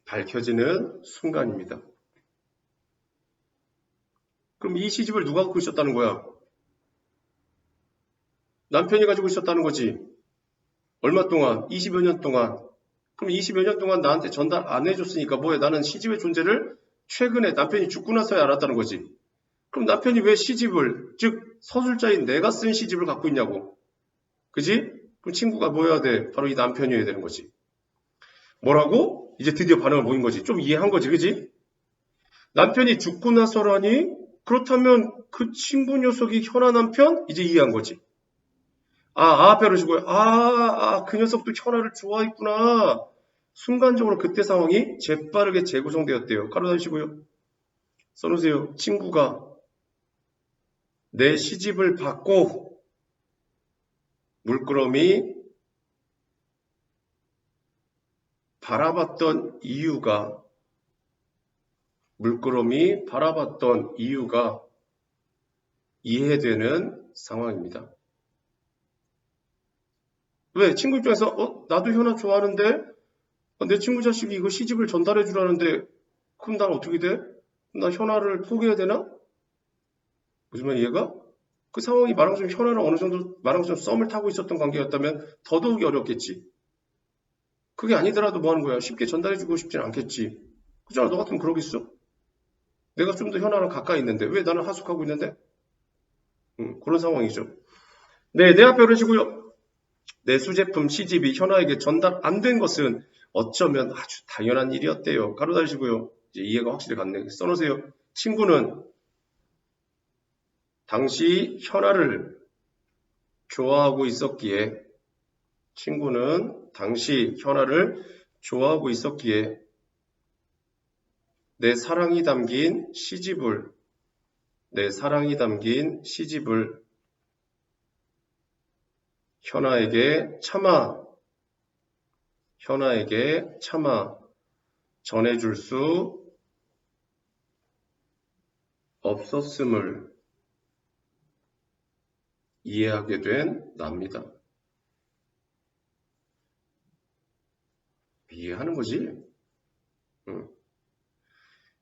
밝혀지는 순간입니다. 그럼 이 시집을 누가 갖고 있었다는 거야? 남편이 가지고 있었다는 거지. 얼마 동안? 20여 년 동안. 그럼 20여 년 동안 나한테 전달 안 해줬으니까 뭐야? 나는 시집의 존재를 최근에 남편이 죽고 나서야 알았다는 거지. 그럼 남편이 왜 시집을, 즉 서술자인 내가 쓴 시집을 갖고 있냐고. 그지? 그럼 친구가 뭐여야 돼? 바로 이 남편이어야 되는 거지. 뭐라고? 이제 드디어 반응을 보인 거지. 좀 이해한 거지. 그지? 남편이 죽고 나서라니? 그렇다면 그 친구 녀석이 현아 남편? 이제 이해한 거지. 벼르시고요. 그 녀석도 현아를 좋아했구나. 순간적으로 그때 상황이 재빠르게 재구성되었대요. 가로 다니시고요. 써놓으세요. 친구가 내 시집을 받고 물끄러미 바라봤던 이유가 이해되는 상황입니다. 왜? 친구 입장에서 나도 현아 좋아하는데 내 친구 자식이 이거 시집을 전달해 주라는데 그럼 난 어떻게 돼? 나 현아를 포기해야 되나? 무슨 말 이해가? 그 상황이 말한 것처럼 현아랑 어느 정도 말한 것처럼 썸을 타고 있었던 관계였다면 더더욱이 어렵겠지. 그게 아니더라도 뭐 하는 거야? 쉽게 전달해주고 싶진 않겠지. 그잖아. 너 같으면 그러겠어? 내가 좀 더 현아랑 가까이 있는데 왜 나는 하숙하고 있는데? 그런 상황이죠. 네, 내 앞에 그러시고요. 내 수제품 시집이 현아에게 전달 안 된 것은 어쩌면 아주 당연한 일이었대요. 가로 달시고요. 이제 이해가 확실히 갔네. 써놓으세요. 친구는 당시 현아를 좋아하고 있었기에 친구는 당시 현아를 좋아하고 있었기에 내 사랑이 담긴 시집을 현아에게 차마 전해줄 수 없었음을 이해하게 된 납니다. 이해하는 거지?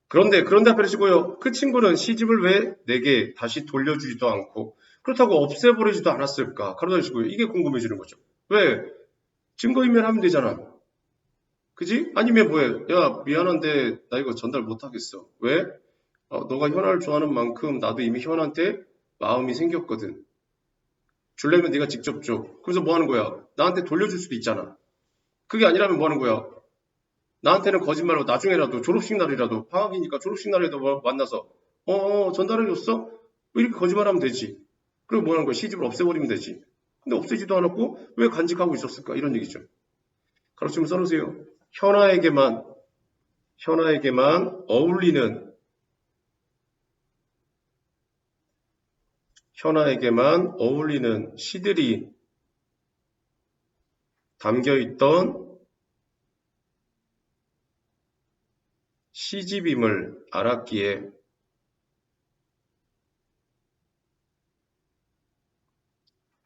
그런데 앞에 주시고요. 그 친구는 시집을 왜 내게 다시 돌려주지도 않고 그렇다고 없애버리지도 않았을까? 가로다 주시고요. 이게 궁금해지는 거죠. 왜? 증거인멸 하면 되잖아. 그지? 아니면 뭐해? 야, 미안한데 나 이거 전달 못하겠어. 왜? 너가 현아를 좋아하는 만큼 나도 이미 현아한테 마음이 생겼거든. 줄려면 네가 직접 줘. 그래서 뭐 하는 거야? 나한테 돌려줄 수도 있잖아. 그게 아니라면 뭐 하는 거야? 나한테는 거짓말로 나중에라도 졸업식 날이라도 방학이니까 졸업식 날에도 만나서 전달해줬어? 이렇게 거짓말하면 되지. 그리고 뭐 하는 거야? 시집을 없애버리면 되지. 근데 없애지도 않았고 왜 간직하고 있었을까? 이런 얘기죠. 가로치면 써놓으세요. 현아에게만 어울리는 시들이 담겨있던 시집임을 알았기에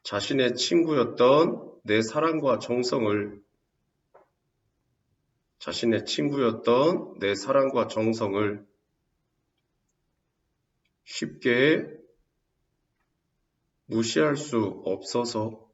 자신의 친구였던 내 사랑과 정성을 쉽게 무시할 수 없어서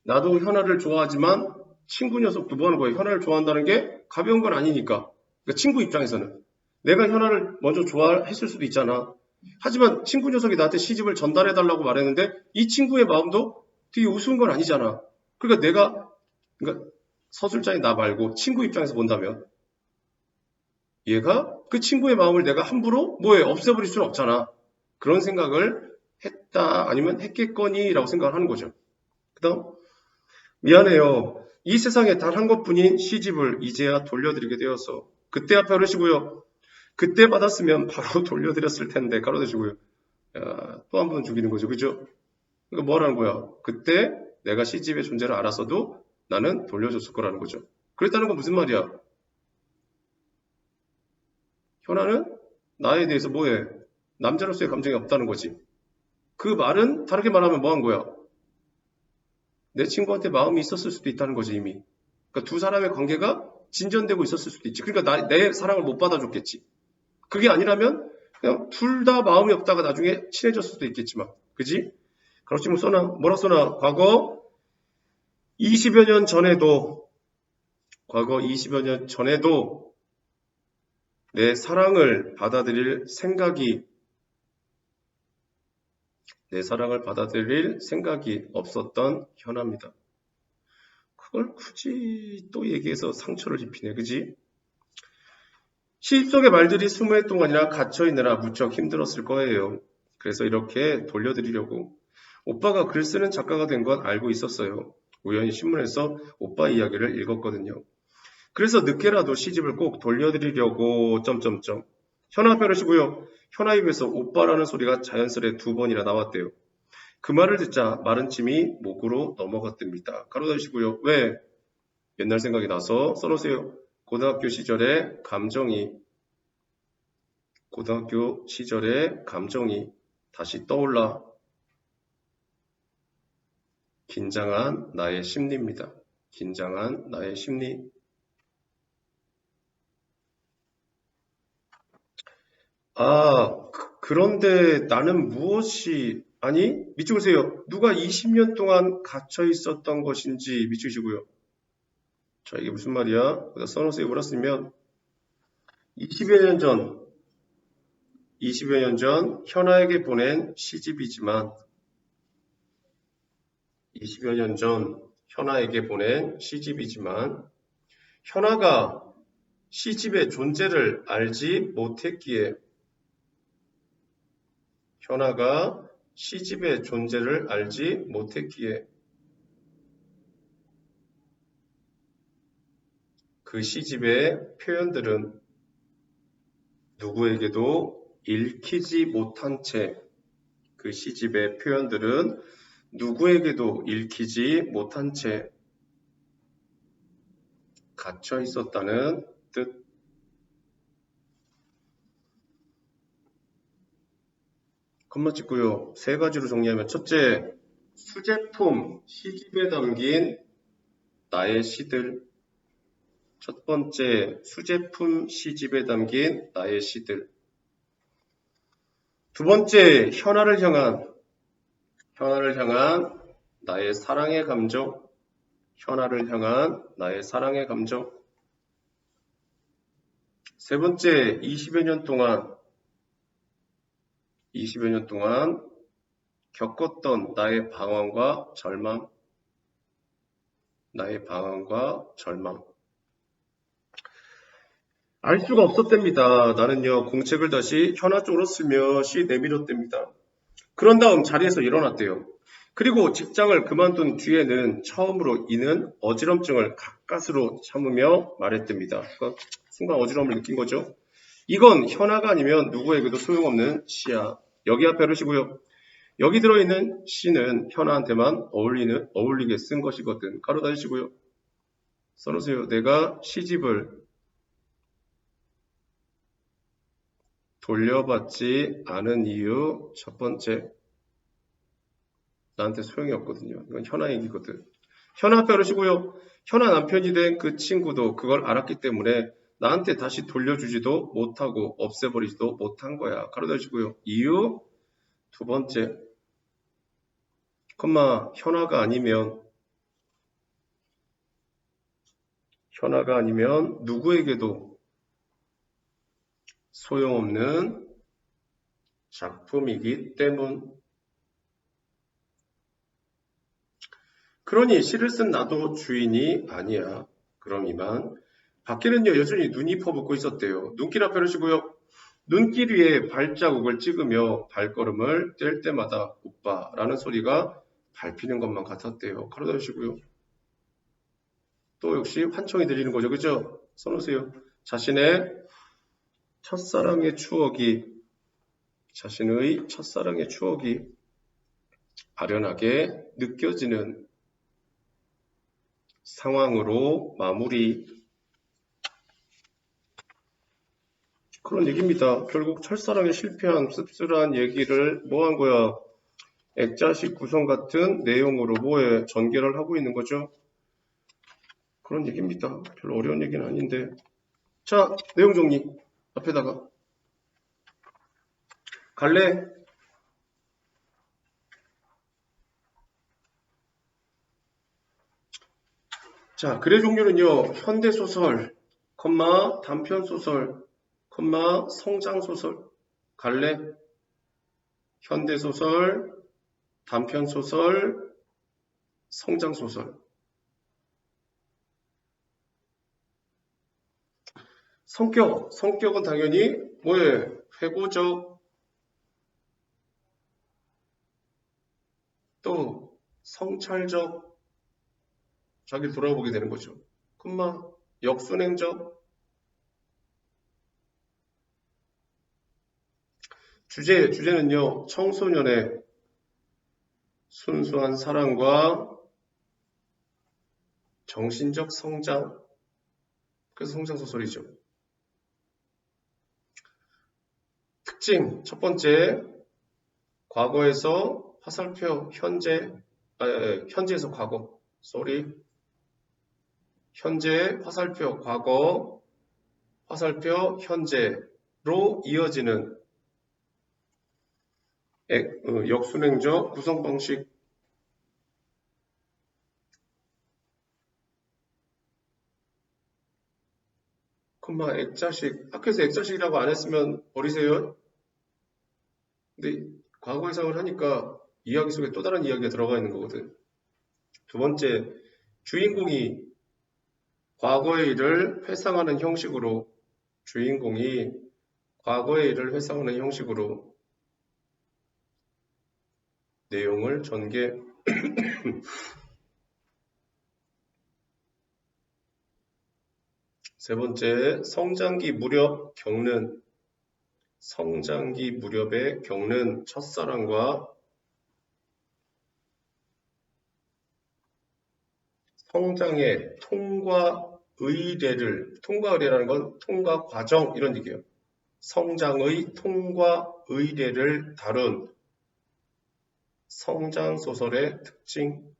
나도 현아를 좋아하지만 친구 녀석도 뭐 하는 거예요? 현아를 좋아한다는 게 가벼운 건 아니니까. 그러니까 친구 입장에서는 내가 현아를 먼저 좋아했을 수도 있잖아. 하지만 친구 녀석이 나한테 시집을 전달해달라고 말했는데 이 친구의 마음도 되게 우스운 건 아니잖아. 그러니까 서술자인 나 말고 친구 입장에서 본다면 얘가 그 친구의 마음을 내가 함부로 없애버릴 수는 없잖아. 그런 생각을 했다 아니면 했겠거니 라고 생각을 하는 거죠. 그 다음 미안해요. 이 세상에 단 한 것뿐인 시집을 이제야 돌려드리게 되어서 그때 앞에 그러시고요. 그때 받았으면 바로 돌려드렸을 텐데 가로대시고요. 또 한 번 죽이는 거죠. 그죠? 그러니까 뭐라는 거야? 그때 내가 시집의 존재를 알았어도 나는 돌려줬을 거라는 거죠. 그랬다는 건 무슨 말이야? 현아는 나에 대해서 남자로서의 감정이 없다는 거지. 그 말은 다르게 말하면 뭐 한 거야? 내 친구한테 마음이 있었을 수도 있다는 거지 이미. 그러니까 두 사람의 관계가 진전되고 있었을 수도 있지. 그러니까 내 사랑을 못 받아줬겠지. 그게 아니라면 그냥 둘 다 마음이 없다가 나중에 친해졌을 수도 있겠지만. 그지? 가로치면 뭐라 써나? 과거 20여 년 전에도 내 사랑을 받아들일 생각이 없었던 현아입니다. 그걸 굳이 또 얘기해서 상처를 입히네. 그지? 시집 속의 말들이 20회 동안이나 갇혀있느라 무척 힘들었을 거예요. 그래서 이렇게 돌려드리려고. 오빠가 글 쓰는 작가가 된 건 알고 있었어요. 우연히 신문에서 오빠 이야기를 읽었거든요. 그래서 늦게라도 시집을 꼭 돌려드리려고... 현아 펴르시고요. 현아 입에서 오빠라는 소리가 자연스레 2번이나 나왔대요. 그 말을 듣자 마른 침이 목으로 넘어갔답니다. 가로 닫으시고요. 왜? 옛날 생각이 나서 써놓으세요. 고등학교 시절의 감정이 다시 떠올라 긴장한 나의 심리입니다. 긴장한 나의 심리. 그런데 나는 무엇이, 아니, 미치보세요. 누가 20년 동안 갇혀 있었던 것인지 미치시고요. 자, 이게 무슨 말이야? 여기다 써놓으세요. 물었으면 20여 년 전 현아에게 보낸 시집이지만 20여 년 전 현아에게 보낸 시집이지만 현아가 시집의 존재를 알지 못했기에 현아가 시집의 존재를 알지 못했기에 그 시집의 표현들은 누구에게도 읽히지 못한 채 그 시집의 표현들은 누구에게도 읽히지 못한 채 갇혀 있었다는 뜻. 컴마 찍고요. 세 가지로 정리하면 첫째, 수제품 시집에 담긴 나의 시들. 첫 번째, 수제품 시집에 담긴 나의 시들. 두 번째, 현아를 향한 나의 사랑의 감정. 현아를 향한 나의 사랑의 감정. 세 번째, 20여 년 동안 겪었던 나의 방황과 절망. 알 수가 없었답니다. 나는요, 공책을 다시 현아 쪽으로 쓰며 시 내밀었답니다. 그런 다음 자리에서 일어났대요. 그리고 직장을 그만둔 뒤에는 처음으로 이는 어지럼증을 가까스로 참으며 말했답니다. 그러니까 순간 어지러움을 느낀 거죠. 이건 현아가 아니면 누구에게도 소용없는 시야. 여기 앞에 하시고요. 여기 들어있는 시는 현아한테만 어울리게 쓴 것이거든. 가로 닫으시고요. 써놓으세요. 내가 시집을 돌려받지 않은 이유 첫 번째, 나한테 소용이 없거든요. 이건 현아 얘기거든. 현아 앞에 하시고요. 현아 남편이 된 그 친구도 그걸 알았기 때문에 나한테 다시 돌려주지도 못하고 없애버리지도 못한 거야. 가로 닫으시고요. 이유 두 번째, 현아가 아니면 누구에게도 소용없는 작품이기 때문. 그러니 시를 쓴 나도 주인이 아니야. 그럼 이만. 밖에는요 여전히 눈이 퍼붓고 있었대요. 눈길 앞에 하시고요. 눈길 위에 발자국을 찍으며 발걸음을 뗄 때마다 오빠라는 소리가 밟히는 것만 같았대요. 가로 닫으시고요. 또 역시 환청이 들리는 거죠. 그죠? 써놓으세요. 자신의 첫사랑의 추억이 아련하게 느껴지는 상황으로 마무리. 그런 얘기입니다. 결국 첫사랑에 실패한 씁쓸한 얘기를 뭐 한 거야? 액자식 구성 같은 내용으로 뭐에 전개를 하고 있는 거죠. 그런 얘기입니다. 별로 어려운 얘기는 아닌데. 자, 내용 정리. 앞에다가 갈래? 자, 글의 종류는요. 현대소설, 단편소설, 성장소설. 갈래? 현대소설, 단편소설, 성장소설. 성격은 당연히 뭐에? 회고적, 또 성찰적, 자기 돌아보게 되는 거죠. 역순행적. 주제는요. 청소년의 순수한 사랑과 정신적 성장. 그래서 성장소설이죠. 특징 첫 번째, 과거에서 화살표 현재에서 과거. 현재, 화살표, 과거, 화살표, 현재로 이어지는 역순행적 구성 방식. 컴마 액자식. 학교에서 액자식이라고 안 했으면 버리세요. 근데 과거 해석을 하니까 이야기 속에 또 다른 이야기가 들어가 있는 거거든. 두 번째, 주인공이 과거의 일을 회상하는 형식으로 내용을 전개. 세 번째, 성장기 무렵에 겪는 첫사랑과 성장의 통과 의례라는 건 통과 과정 이런 얘기예요. 성장의 통과 의례를 다룬 성장 소설의 특징.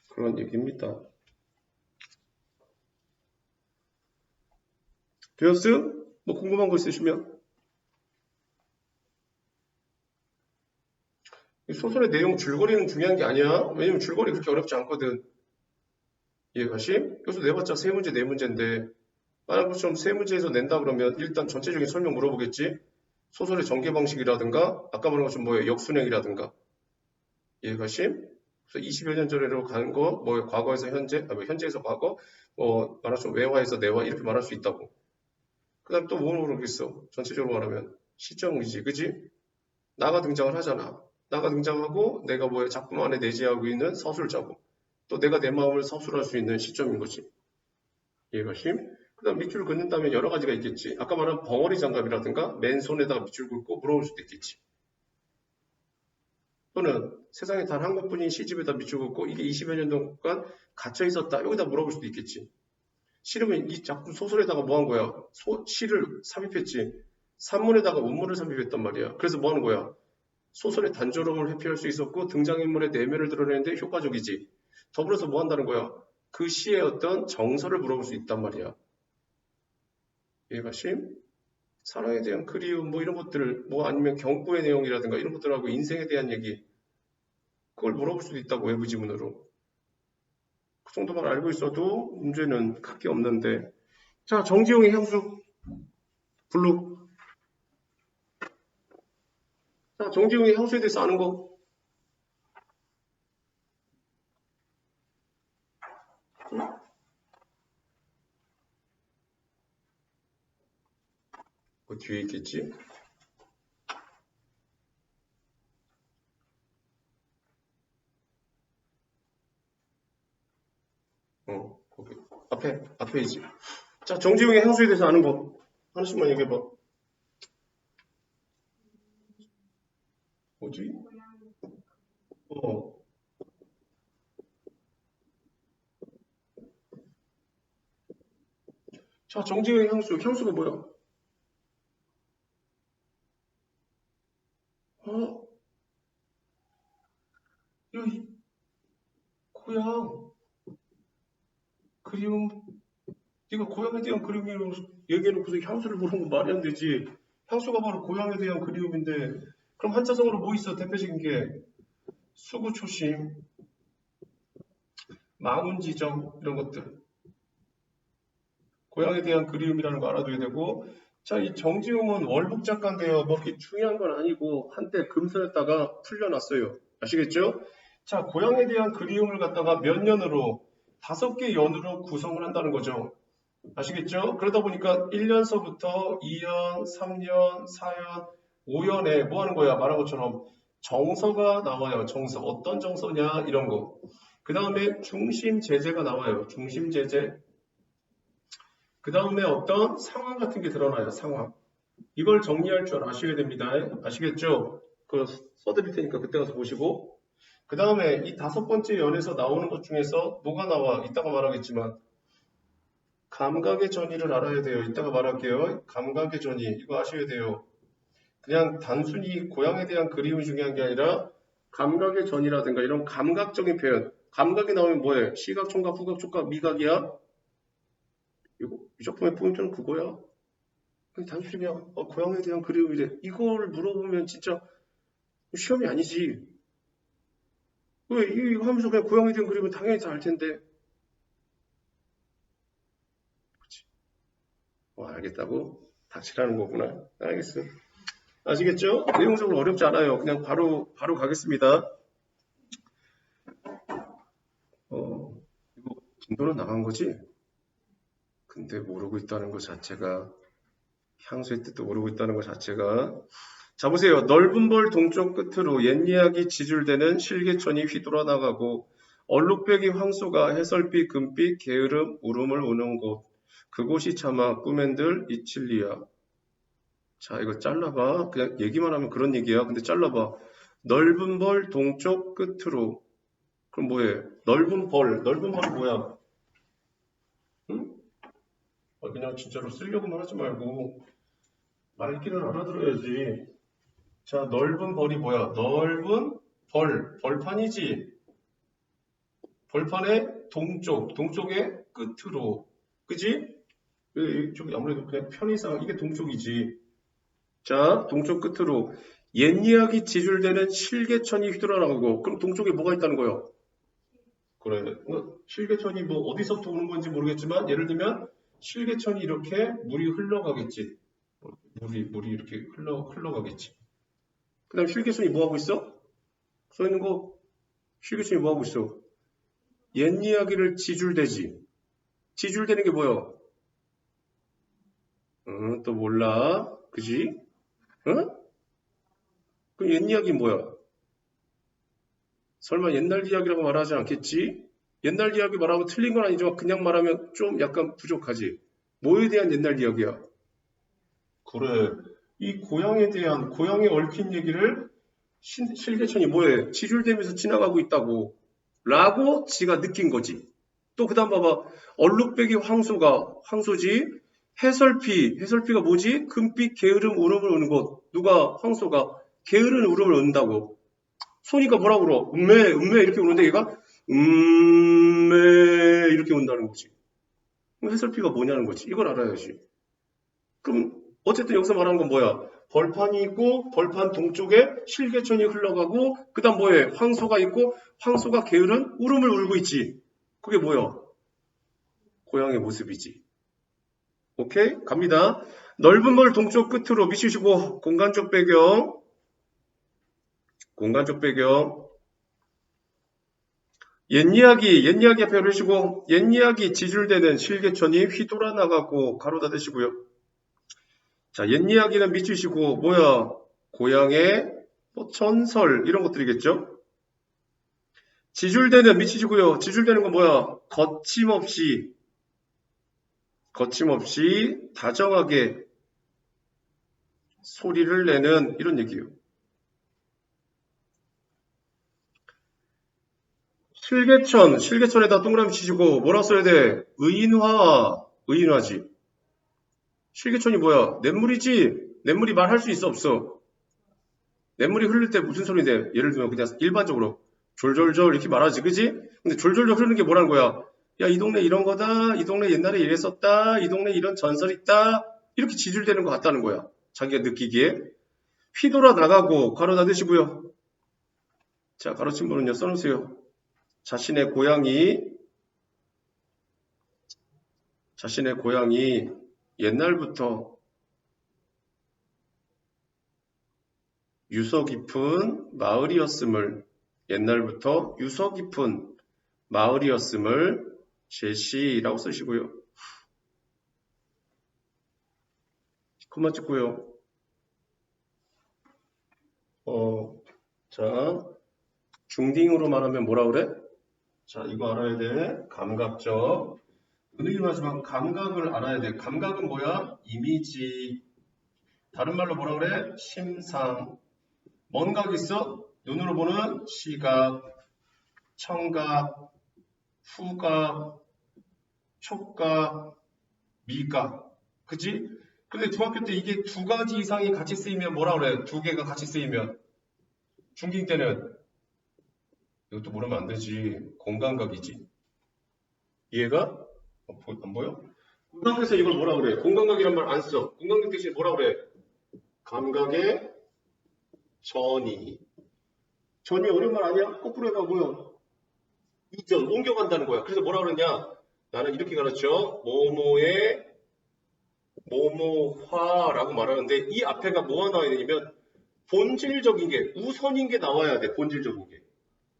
그런 얘기입니다. 되었어요? 뭐 궁금한 거 있으시면? 소설의 내용 줄거리는 중요한 게 아니야. 왜냐면 줄거리 그렇게 어렵지 않거든. 이해가심? 여기서 내봤자 세 문제, 네 문제인데 만약 것처럼 세 문제에서 낸다 그러면 일단 전체적인 설명 물어보겠지? 소설의 전개 방식이라든가 아까 말한 것처럼 뭐예요? 역순행이라든가. 이해가심? 그래서 20여 년 전으로 간 거, 뭐 과거에서 현재, 현재에서 과거, 말하자면 외화에서 내화 이렇게 말할 수 있다고. 그 다음 또 뭐 모르겠어. 전체적으로 말하면 시점이지, 그지? 나가 등장을 하잖아. 나가 등장하고 내가 작품 안에 내재하고 있는 서술자고 또 내가 내 마음을 서술할 수 있는 시점인 거지. 이해가심? 그 다음 밑줄을 긋는다면 여러 가지가 있겠지. 아까 말한 벙어리 장갑이라든가 맨손에다가 밑줄 긋고 물어볼 수도 있겠지. 또는 세상에 단 한 권뿐인 시집에다 밑줄 긋고 이게 20여 년 동안 갇혀 있었다. 여기다 물어볼 수도 있겠지. 싫으면 이 작품 소설에다가 뭐 한 거야? 시를 삽입했지. 산문에다가 원문을 삽입했단 말이야. 그래서 뭐 하는 거야? 소설의 단조로움을 회피할 수 있었고 등장인물의 내면을 드러내는데 효과적이지. 더불어서 뭐 한다는 거야? 그 시의 어떤 정서를 물어볼 수 있단 말이야. 이해가심? 사랑에 대한 그리움 뭐 이런 것들 아니면 경고의 내용이라든가 이런 것들하고 인생에 대한 얘기 그걸 물어볼 수도 있다고 외부 지문으로. 그 정도만 알고 있어도 문제는 크게 없는데. 자, 정지용의 향수 블루. 자, 정지용의 향수에 대해서 아는 거. 그 뒤에 있겠지? 거기. 앞에이지. 자, 정지용의 향수에 대해서 아는 거. 하나씩만 얘기해봐. 뭐지? 자, 정지용의 향수. 향수가 뭐야? 이 고향. 그리움. 네가 고향에 대한 그리움이라고 얘기해놓고서 향수를 부르는 건 말이 안 되지. 향수가 바로 고향에 대한 그리움인데 그럼 한자성어로 뭐 있어? 대표적인 게 수구초심, 망운지정 이런 것들. 고향에 대한 그리움이라는 거 알아둬야 되고 자, 이 정지용은 월북 작가인데요. 뭐 이렇게 중요한 건 아니고 한때 금서였다가 풀려났어요. 아시겠죠? 자, 고향에 대한 그리움을 갖다가 몇 년으로 5개 연으로 구성을 한다는 거죠. 아시겠죠? 그러다 보니까 1년서부터 2년, 3년, 4년, 5년에 뭐 하는 거야? 말한 것처럼 정서가 나와요. 정서. 어떤 정서냐? 이런 거. 그 다음에 중심제재가 나와요. 중심제재. 그 다음에 어떤 상황 같은 게 드러나요. 상황. 이걸 정리할 줄 아셔야 됩니다. 아시겠죠? 그거 써드릴 테니까 그때 가서 보시고. 그 다음에 이 5번째 연에서 나오는 것 중에서 뭐가 나와? 이따가 말하겠지만 감각의 전이를 알아야 돼요. 이따가 말할게요. 감각의 전이. 이거 아셔야 돼요. 그냥 단순히 고향에 대한 그리움이 중요한 게 아니라 감각의 전이라든가 이런 감각적인 표현. 감각이 나오면 뭐해? 시각, 청각, 후각, 촉각, 미각이야? 이거, 이 작품의 포인트는 그거야. 그냥 단순히 그냥 고향에 대한 그리움이래. 이걸 물어보면 진짜 시험이 아니지. 왜 이거 하면서 그냥 고향에 대한 그림은 당연히 다 알 텐데. 그치. 알겠다고? 닥치라는 거구나. 알겠어. 아시겠죠? 내용적으로 어렵지 않아요. 그냥 바로 가겠습니다. 이거 진도는 나간 거지? 근데 모르고 있다는 것 자체가, 향수의 뜻도 모르고 있다는 것 자체가. 자, 보세요. 넓은 벌 동쪽 끝으로 옛 이야기 지줄대는 실개천이 휘돌아 나가고 얼룩배기 황소가 해설빛 금빛 게으름 울음을 우는 곳. 그곳이 차마 꿈엔들 이칠리야. 자, 이거 잘라봐. 그냥 얘기만 하면 그런 얘기야. 근데 잘라봐. 넓은 벌 동쪽 끝으로. 그럼 뭐해? 넓은 벌이 뭐야? 응? 그냥 진짜로 쓰려고만 하지 말고 말귀를 알아들어야지. 자, 넓은 벌이 뭐야? 넓은 벌판이지. 벌판의 동쪽의 끝으로. 그지? 이쪽이 아무래도 그냥 편의상 이게 동쪽이지. 자, 동쪽 끝으로 옛 이야기 지줄대는 실개천이 휘돌아나가고 그럼 동쪽에 뭐가 있다는 거예요? 그래. 실개천이 뭐 어디서부터 오는 건지 모르겠지만 예를 들면 실개천이 이렇게 물이 흘러가겠지. 물이 이렇게 흘러가겠지. 그 다음 실개천이 뭐 하고 있어? 써 있는 거 실개천이 뭐 하고 있어? 옛 이야기를 지줄대지. 지줄대는 게 뭐야? 또 몰라. 그지? 응? 그럼 옛 이야기 뭐야? 설마 옛날 이야기라고 말하지 않겠지? 옛날 이야기 말하면 틀린 건 아니지만 그냥 말하면 좀 약간 부족하지. 뭐에 대한 옛날 이야기야? 그래. 이 고향에 얽힌 얘기를 실개천이 뭐해? 지줄대면서 지나가고 있다고. 라고 지가 느낀 거지. 또 그 다음 봐봐. 얼룩배기 황소지. 해설피가 뭐지? 금빛 게으름 울음을 우는 곳. 누가 황소가 게으른 울음을 운다고. 소니까 뭐라 그러? 음메 이렇게 우는데 얘가 이렇게 운다는 거지. 그럼 해설피가 뭐냐는 거지. 이걸 알아야지. 그럼 어쨌든 여기서 말하는 건 뭐야? 벌판이 있고 벌판 동쪽에 실개천이 흘러가고 그 다음 뭐해? 황소가 있고 황소가 게으른 울음을 울고 있지. 그게 뭐야? 고향의 모습이지. 오케이? 갑니다. 넓은 벌 동쪽 끝으로 미치시고 공간적 배경 옛 이야기 앞에 그러시고 옛 이야기 지줄대는 실개천이 휘돌아 나가고 가로 닫으시고요. 자, 옛 이야기는 미치시고 뭐야? 고향의 전설 이런 것들이겠죠? 지줄대는 미치시고요. 지줄대는 건 뭐야? 거침없이 다정하게 소리를 내는 이런 얘기예요. 실개천에다 동그라미 치시고 뭐라 써야 돼? 의인화지. 실개천이 뭐야? 냇물이지? 냇물이 말할 수 있어 없어? 냇물이 흐를 때 무슨 소리인데? 예를 들면 그냥 일반적으로 졸졸졸 이렇게 말하지, 그지? 근데 졸졸졸 흐르는 게 뭐라는 거야? 야, 이 동네 이런 거다. 이 동네 옛날에 이랬었다. 이 동네 이런 전설 있다. 이렇게 지줄대는 것 같다는 거야. 자기가 느끼기에. 휘돌아 나가고 가로 닫으시고요. 자, 가로친 분은요, 써놓으세요. 자신의 고향이 옛날부터 유서 깊은 마을이었음을 제시라고 쓰시고요. 그만 찍고요. 자, 중딩으로 말하면 뭐라 그래? 자, 이거 알아야 돼. 감각적. 은은히 하지만 감각을 알아야 돼. 감각은 뭐야? 이미지. 다른 말로 뭐라 그래? 심상. 뭔 각 있어? 눈으로 보는 시각, 청각, 후각, 촉각, 미각. 그치? 근데 중학교 때 이게 두 가지 이상이 같이 쓰이면 뭐라 그래? 두 개가 같이 쓰이면. 중딩 때는 이것도 모르면 안 되지. 공감각이지. 이해가? 안 보여? 공감각에서 이걸 뭐라 그래? 공감각이란 말 안 써. 공감각 대신 뭐라 그래? 감각의 전이. 전이 어려운 말 아니야? 거꾸로 해봐 뭐야? 이전, 옮겨간다는 거야. 그래서 뭐라 그러냐? 나는 이렇게 가르쳐. 뭐뭐의 뭐뭐화라고 말하는데 이 앞에가 뭐가 나와야 되냐면 본질적인 게, 우선인 게 나와야 돼. 본질적인 게.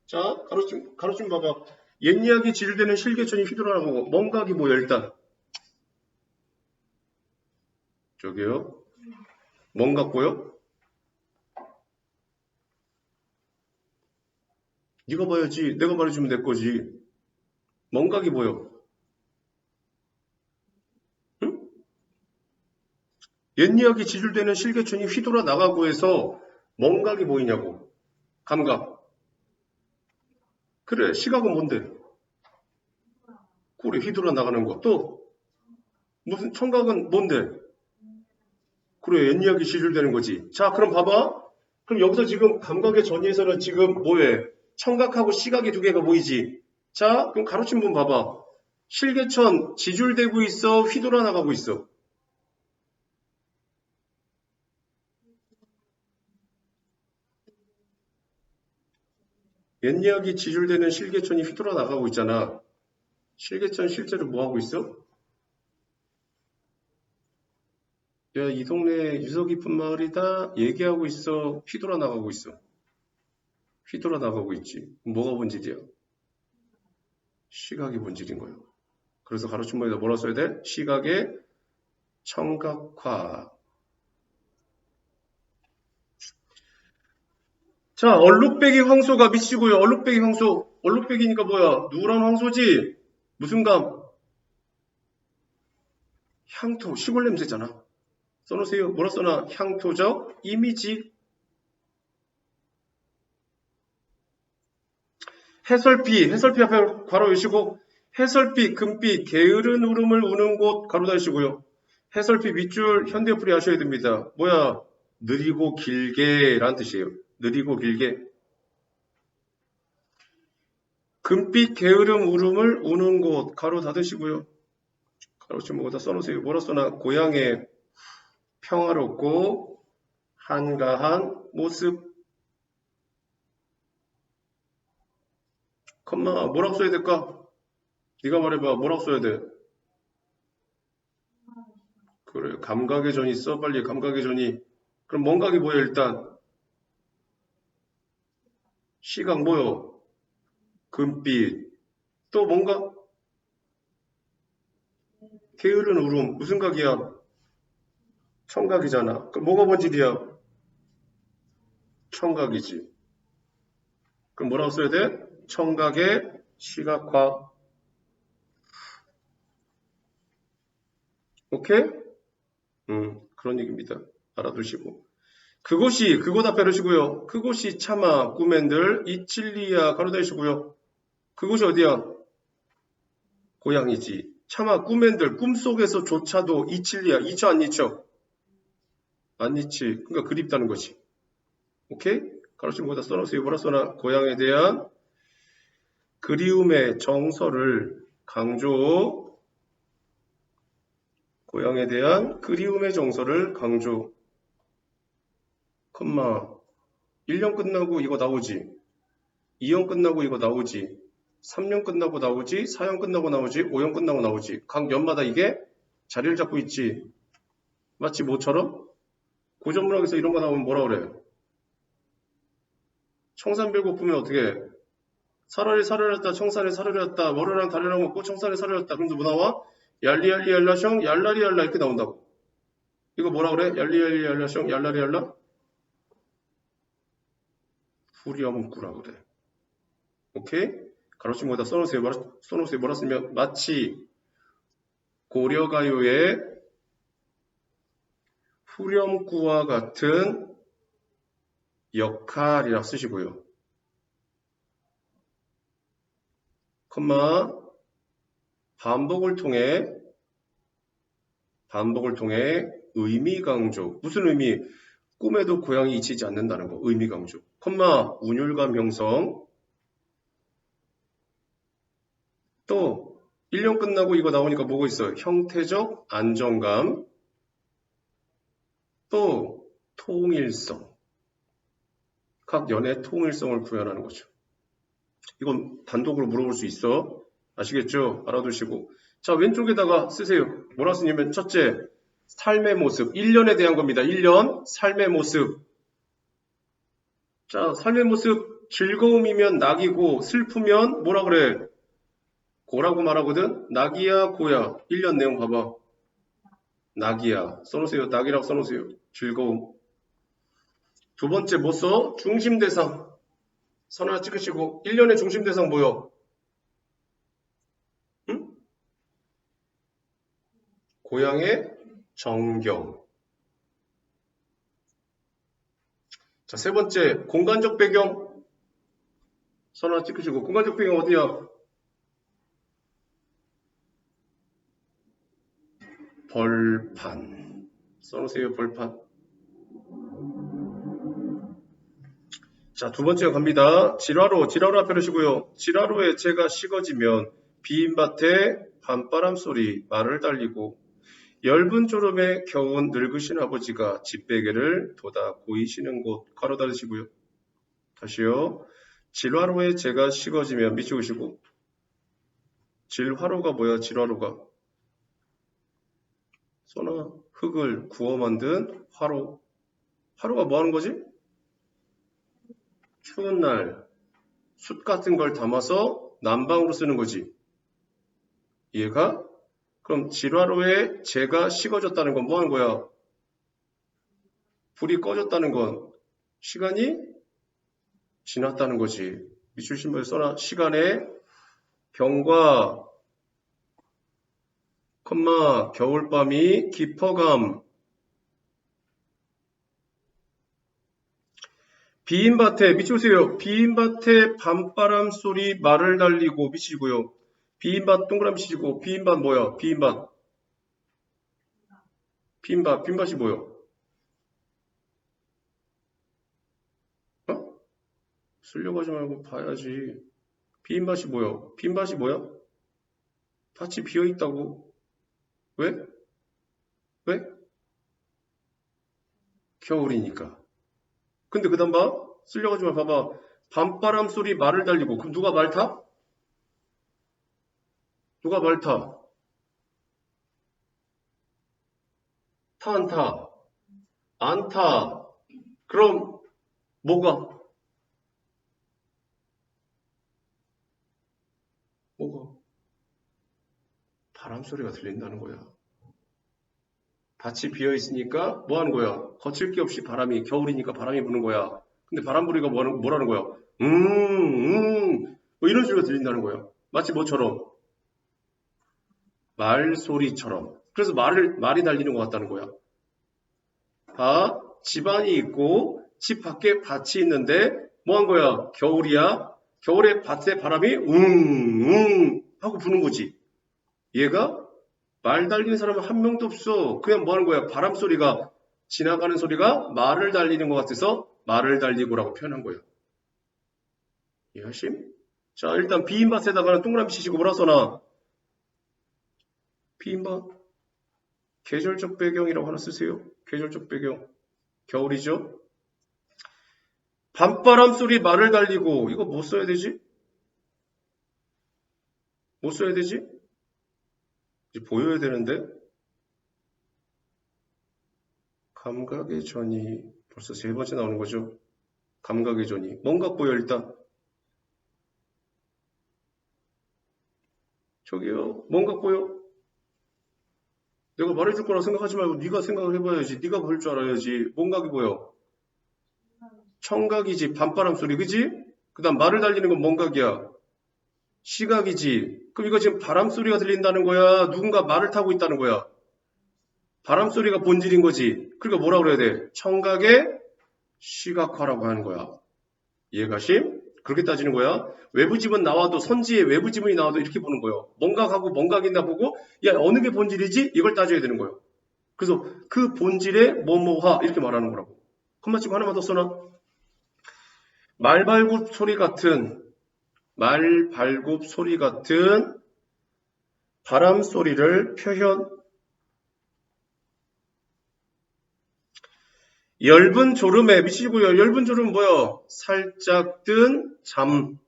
자, 가로춤 봐봐. 옛 이야기 질되는 실개천이 휘돌아나고 멍각이 뭐야 일단? 저기요. 멍각 보여? 네가 봐야지. 내가 말해주면 될 거지. 멍각이 보여. 응? 옛 이야기 지줄되는 실개천이 휘돌아 나가고 해서 멍각이 보이냐고. 감각. 그래, 시각은 뭔데? 그래, 휘돌아 나가는 거. 또 무슨 청각은 뭔데? 그래, 옛 이야기 지줄되는 거지. 자, 그럼 봐봐. 그럼 여기서 지금 감각의 전이에서는 지금 뭐해? 청각하고 시각이 두 개가 보이지. 자, 그럼 가로친 분 봐봐. 실개천 지줄되고 있어, 휘돌아 나가고 있어. 옛 이야기 지줄되는 실개천이 휘돌아 나가고 있잖아. 실개천 실제로 뭐 하고 있어? 야, 이 동네 유서 깊은 마을이다. 얘기하고 있어. 휘돌아 나가고 있어. 휘돌아 나가고 있지. 뭐가 본질이야? 시각이 본질인 거예요. 그래서 가로침목에다 뭐라 써야 돼? 시각의 청각화. 자, 얼룩배기 황소가 미치고요. 얼룩배기 황소. 얼룩배기니까 뭐야? 누런 황소지? 무슨 감? 향토. 시골 냄새잖아. 써놓으세요. 뭐라 써놔? 향토적 이미지. 해설피 앞에 괄호 여시고 해설피, 금피, 게으른 울음을 우는 곳 가로 닫으시고요. 해설피 밑줄 현대어플이 하셔야 됩니다. 뭐야? 느리고 길게 라는 뜻이에요. 느리고 길게. 금빛 게으름 울음을 우는 곳 가로 닫으시고요. 가로치 뭐다 써놓으세요. 뭐라 써나? 고향의 평화롭고 한가한 모습. 컴마 뭐라고 써야 될까? 네가 말해봐. 뭐라고 써야 돼? 그래, 감각의 전이 있어. 빨리 감각의 전이. 그럼 뭔각이 뭐야 일단? 시각 뭐요? 금빛. 또 뭔가? 게으른 울음. 무슨 각이야? 청각이잖아. 그럼 뭐가 본질이야? 청각이지. 그럼 뭐라고 써야 돼? 청각의 시각화. 오케이? 그런 얘기입니다. 알아두시고. 그곳이, 그곳 앞에 놓으시고요. 그곳이 차마 꿈엔들 이칠리야 가로 닫으시고요. 그곳이 어디야? 고향이지. 차마 꿈엔들 꿈속에서조차도 이칠리야. 이쳐 안 이쳐? 안 이치. 그러니까 그립다는 거지. 오케이? 가로치고 거기다 써놓으세요. 뭐라 써놔? 고향에 대한 그리움의 정서를 강조. 고향에 대한 그리움의 정서를 강조. 컴마 1년 끝나고 이거 나오지. 2년 끝나고 이거 나오지. 3년 끝나고 나오지. 4년 끝나고 나오지. 5년 끝나고 나오지. 각 년마다 이게 자리를 잡고 있지. 마치 뭐처럼? 고전문학에서 이런 거 나오면 뭐라 그래? 청산별곡 보면 어떻게 해? 사라리 사르렸다 청산에 사르렸다 머리랑 다리랑 먹고 청산에 사르렸다. 그럼 뭐 나와? 얄리얄리 얄라숑 얄라리 얄라 이렇게 나온다고. 이거 뭐라 그래? 얄리얄리 얄라숑 얄라리 얄라? 후리어문구라 그래. 오케이? 가로치고 거기다 써놓으세요. 뭐라 쓰면 마치 고려가요의 후렴구와 같은 역할이라 쓰시고요. 컴마 반복을 통해 의미 강조. 무슨 의미? 꿈에도 고향이 잊히지 않는다는 거. 의미 강조. 컴마 운율감 형성. 또 1년 끝나고 이거 나오니까 뭐가 있어요? 형태적 안정감, 또 통일성. 각 연의 통일성을 구현하는 거죠. 이건 단독으로 물어볼 수 있어. 아시겠죠? 알아두시고. 자, 왼쪽에다가 쓰세요. 뭐라 쓰냐면 첫째, 삶의 모습. 1년에 대한 겁니다. 1년, 삶의 모습. 자, 삶의 모습. 즐거움이면 낙이고 슬프면 뭐라 그래? 고라고 말하거든? 낙이야, 고야. 1년 내용 봐봐. 낙이야. 써놓으세요. 낙이라고 써놓으세요. 즐거움. 두 번째 뭐 써? 중심대상. 선 하나 찍으시고 1년의 중심대상 뭐요? 응? 고향의 정경. 자, 세 번째 공간적 배경. 선 하나 찍으시고 공간적 배경 어디야? 벌판. 써놓으세요. 벌판. 자, 두 번째 갑니다. 지라로 앞에르시고요. 지라로에 재가 식어지면 비인밭에 밤바람 소리 말을 달리고 엷은 졸음에 겨운 늙으신 아버지가 집베개를 돋아 고이시는 곳 가로 닫으시고요. 다시요. 질화로에 재가 식어지면 미치우시고 질화로가 뭐야? 질화로가 소나 흙을 구워 만든 화로. 화로가 뭐 하는 거지? 추운 날 숯 같은 걸 담아서 난방으로 쓰는 거지. 이해가? 그럼 질화로에 재가 식어졌다는 건 뭐 하는 거야? 불이 꺼졌다는 건 시간이 지났다는 거지. 밑줄 신발 써라. 시간의 경과, 컴마, 겨울밤이 깊어감. 비인밭에 미치우세요. 비인밭에 밤바람 소리 말을 달리고 미치고요. 비인밭 동그라미 치시고 비인밭 뭐야? 비인밭. 빈밭이 뭐요? 어? 쓰려고 하지 말고 봐야지. 비인밭이 뭐요? 빈밭이 뭐야? 밭이 비어있다고. 왜? 왜? 겨울이니까. 근데 그 다음 봐. 쓰려고 하지 말고 봐봐. 밤바람 소리 말을 달리고. 그럼 누가 말 타? 누가 말 타? 타, 안 타? 안 타. 그럼 뭐가? 바람 소리가 들린다는 거야. 밭이 비어 있으니까 뭐 하는 거야? 거칠 게 없이 바람이, 겨울이니까 바람이 부는 거야. 근데 바람 부리가 뭐라는 거야? 뭐 이런 소리가 들린다는 거야. 마치 뭐처럼? 말소리처럼. 그래서 말이 달리는 것 같다는 거야. 집안이 있고 집 밖에 밭이 있는데 뭐 한 거야? 겨울이야. 겨울에 밭에 바람이 하고 부는 거지. 얘가 말 달리는 사람은 한 명도 없어. 그냥 뭐 하는 거야? 바람 소리가, 지나가는 소리가 말을 달리는 것 같아서 말을 달리고라고 표현한 거야. 이해하심? 자, 일단 비인밭에다가는 동그라미 치시고 뭐라 써놔? 비인밭. 계절적 배경이라고 하나 쓰세요. 계절적 배경. 겨울이죠? 밤바람 소리 말을 달리고. 이거 뭐 써야 되지? 뭐 써야 되지? 이제 보여야 되는데. 감각의 전이 벌써 세 번째 나오는 거죠. 감각의 전이. 뭔가 보여 일단. 저기요. 뭔가 보여. 내가 말해줄 거라 생각하지 말고 네가 생각을 해봐야지. 네가 볼 줄 알아야지. 뭔각이 보여. 청각이지. 밤바람 소리. 그지? 그 다음 말을 달리는 건 뭔각이야. 시각이지. 그럼 이거 지금 바람 소리가 들린다는 거야? 누군가 말을 타고 있다는 거야? 바람 소리가 본질인 거지. 그러니까 뭐라 그래야 돼? 청각의 시각화라고 하는 거야. 이해가심? 그렇게 따지는 거야. 외부 지문 나와도, 선지에 외부 지문이 나와도 이렇게 보는 거예요. 뭔각하고 뭔각이나 보고, 야, 어느 게 본질이지? 이걸 따져야 되는 거예요. 그래서 그 본질의 뭐뭐하 이렇게 말하는 거라고. 컴마 치고 하나만 더 써놔. 말발굽 소리 같은 바람 소리를 표현. 엷은 졸음에 미치고요. 엷은 졸음 뭐야? 살짝 뜬 잠.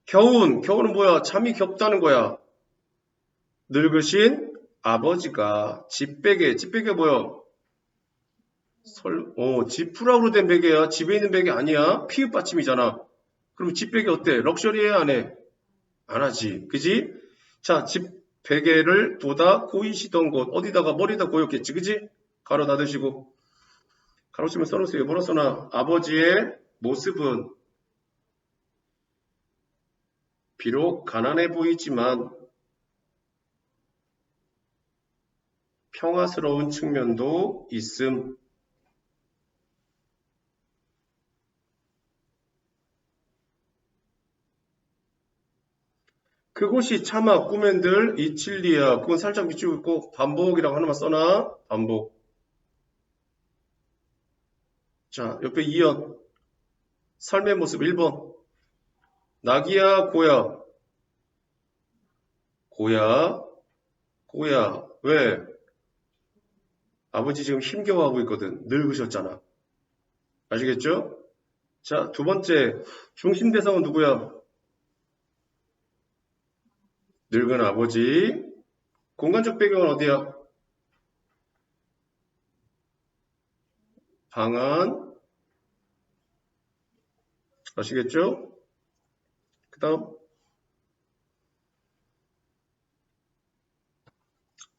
겨우는 뭐야? 잠이 겹다는 거야. 늙으신 아버지가 집베개 뭐야? 지푸라우로 된 베개야. 집에 있는 베개 아니야. 피읍 받침이잖아. 그럼 집베개 어때? 럭셔리해 안 해? 안 하지. 그지? 자, 집 베개를 돋아 고이시던 곳. 어디다가 머리다 고였겠지. 그지? 가로 닫으시고. 가로치면 써놓으세요. 뭐라 써놔? 아버지의 모습은 비록 가난해 보이지만 평화스러운 측면도 있음. 그곳이 차마 꿈엔들 이칠리야. 그건 살짝 미치고 있고 반복이라고 하나만 써놔. 반복. 자, 옆에 이연. 삶의 모습 1번. 낙이야, 고야. 고야. 왜? 아버지 지금 힘겨워하고 있거든. 늙으셨잖아. 아시겠죠? 자, 두 번째. 중심 대상은 누구야? 늙은 아버지. 공간적 배경은 어디야? 방 안. 아시겠죠? 그 다음.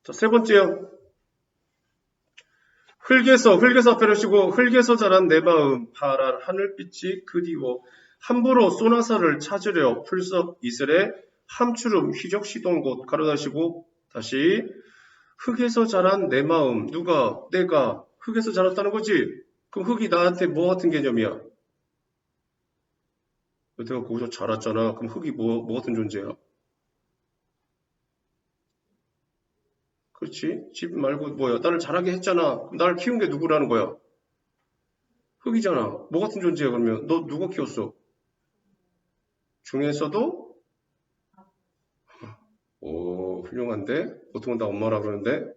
자, 세 번째요. 흙에서 앞에 놓으시고 흙에서 자란 내 마음 파란 하늘빛이 그리워 함부로 쏘나사를 찾으려 풀썩 이슬에 함추름 휘적시던 곳 가로 닫으시고 다시 흙에서 자란 내 마음 내가 흙에서 자랐다는 거지. 그럼 흙이 나한테 뭐 같은 개념이야? 내가 거기서 자랐잖아. 그럼 흙이 뭐 같은 존재야? 그렇지? 집 말고 뭐야? 나를 자라게 했잖아. 그럼 나를 키운 게 누구라는 거야? 흙이잖아. 뭐 같은 존재야 그러면? 너 누가 키웠어? 중에서도 오 훌륭한데? 보통은 다 엄마라 그러는데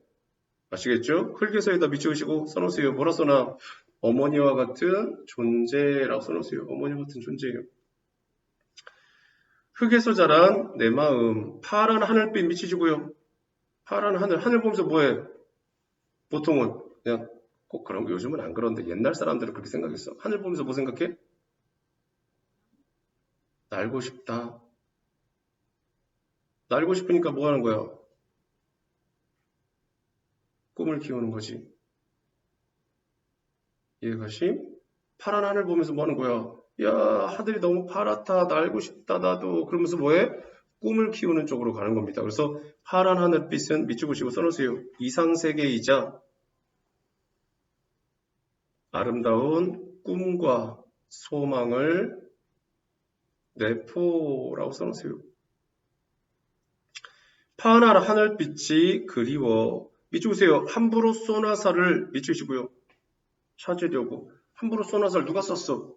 아시겠죠? 흙에서에다 미치우시고 써놓으세요. 뭐라 써놔? 어머니와 같은 존재라고 써놓으세요. 어머니와 같은 존재예요. 흙에서 자란 내 마음 파란 하늘빛 미치시고요. 파란 하늘 보면서 뭐해? 보통은 그냥 꼭 그런 거 요즘은 안 그런데 옛날 사람들은 그렇게 생각했어. 하늘 보면서 뭐 생각해? 날고 싶다. 날고 싶으니까 뭐 하는 거야? 꿈을 키우는 거지. 이해가심? 파란 하늘 보면서 뭐 하는 거야? 야, 하늘이 너무 파랗다. 날고 싶다. 나도. 그러면서 뭐해? 꿈을 키우는 쪽으로 가는 겁니다. 그래서 파란 하늘빛은 밑줄 그시고 써놓으세요. 이상세계이자 아름다운 꿈과 소망을 내포라고 써놓으세요. 파란 하늘빛이 그리워. 밑줄으세요. 함부로 쏘나사를 밑주시고요. 찾으려고. 함부로 쏘나사를 누가 썼어?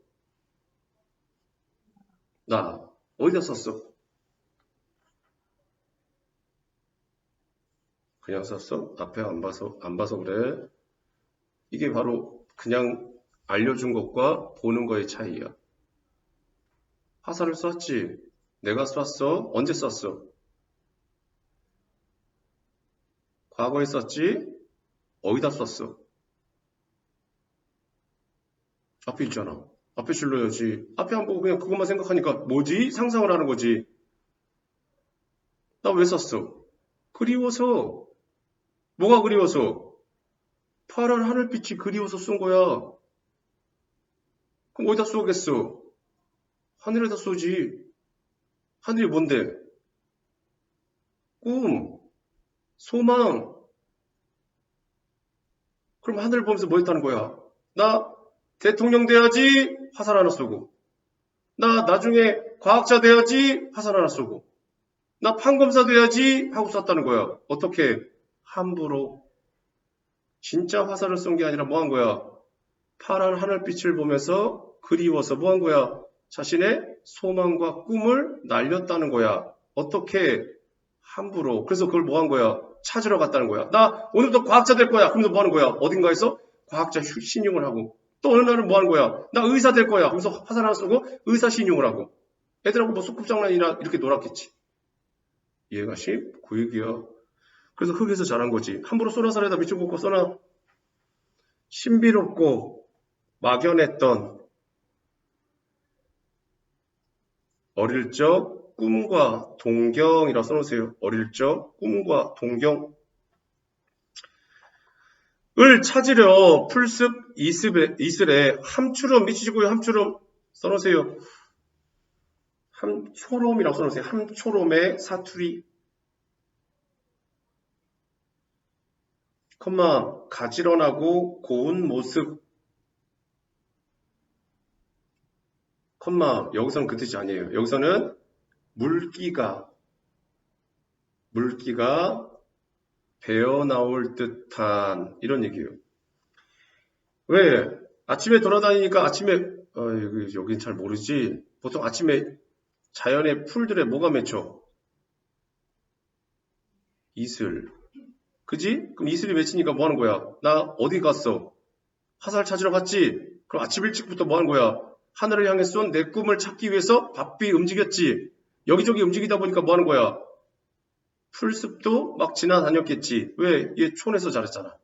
나. 어디다 썼어? 그냥 썼어? 앞에 안 봐서 그래. 이게 바로 그냥 알려준 것과 보는 거의 차이야. 화살을 쐈지. 내가 쐈어. 언제 쐈어? 과거에 쐈지. 어디다 쐈어? 앞에 있잖아. 앞에 실러야지. 앞에 안 보고 그냥 그것만 생각하니까 뭐지? 상상을 하는 거지. 나 왜 쐈어? 그리워서. 뭐가 그리워서? 파란 하늘빛이 그리워서 쏜 거야. 그럼 어디다 쏘겠어? 하늘에다 쏘지. 하늘이 뭔데? 꿈, 소망. 그럼 하늘을 보면서 뭐 했다는 거야? 나 대통령 돼야지 화살 하나 쏘고. 나 나중에 과학자 돼야지 화살 하나 쏘고. 나 판검사 돼야지 하고 쐈다는 거야. 어떻게? 함부로. 진짜 화살을 쏜 게 아니라 뭐 한 거야? 파란 하늘빛을 보면서 그리워서 뭐 한 거야? 자신의 소망과 꿈을 날렸다는 거야. 어떻게? 함부로. 그래서 그걸 뭐 한 거야? 찾으러 갔다는 거야. 나 오늘부터 과학자 될 거야. 그러면서 뭐 하는 거야? 어딘가에서 과학자 신용을 하고. 또 어느 날은 뭐 하는 거야? 나 의사 될 거야. 그러면서 화살 하나 쏘고 의사 신용을 하고. 애들하고 뭐 소꿉장난이나 이렇게 놀았겠지. 이해가 심? 그 얘기야. 그래서 흙에서 자란 거지. 함부로 쏘나살에다 밑줄 긋고 쏘나. 신비롭고 막연했던 어릴 적 꿈과 동경이라 써놓으세요. 어릴 적 꿈과 동경을 찾으려 풀숲 이슬에 함추름 미치시고요. 함추름 써놓으세요. 함초롬이라고 써놓으세요. 함초롬의 사투리 컴마 가지런하고 고운 모습 컴마 여기서는 그 뜻이 아니에요. 여기서는 물기가 배어나올 듯한 이런 얘기예요. 왜? 아침에 돌아다니니까 아침에 여긴 잘 모르지. 보통 아침에 자연의 풀들에 뭐가 맺혀? 이슬. 그지? 그럼 이슬이 맺히니까 뭐 하는 거야? 나 어디 갔어? 화살 찾으러 갔지? 그럼 아침 일찍부터 뭐 하는 거야? 하늘을 향해 쏜 내 꿈을 찾기 위해서 바삐 움직였지. 여기저기 움직이다 보니까 뭐 하는 거야? 풀숲도 막 지나다녔겠지. 왜? 얘 촌에서 자랐잖아.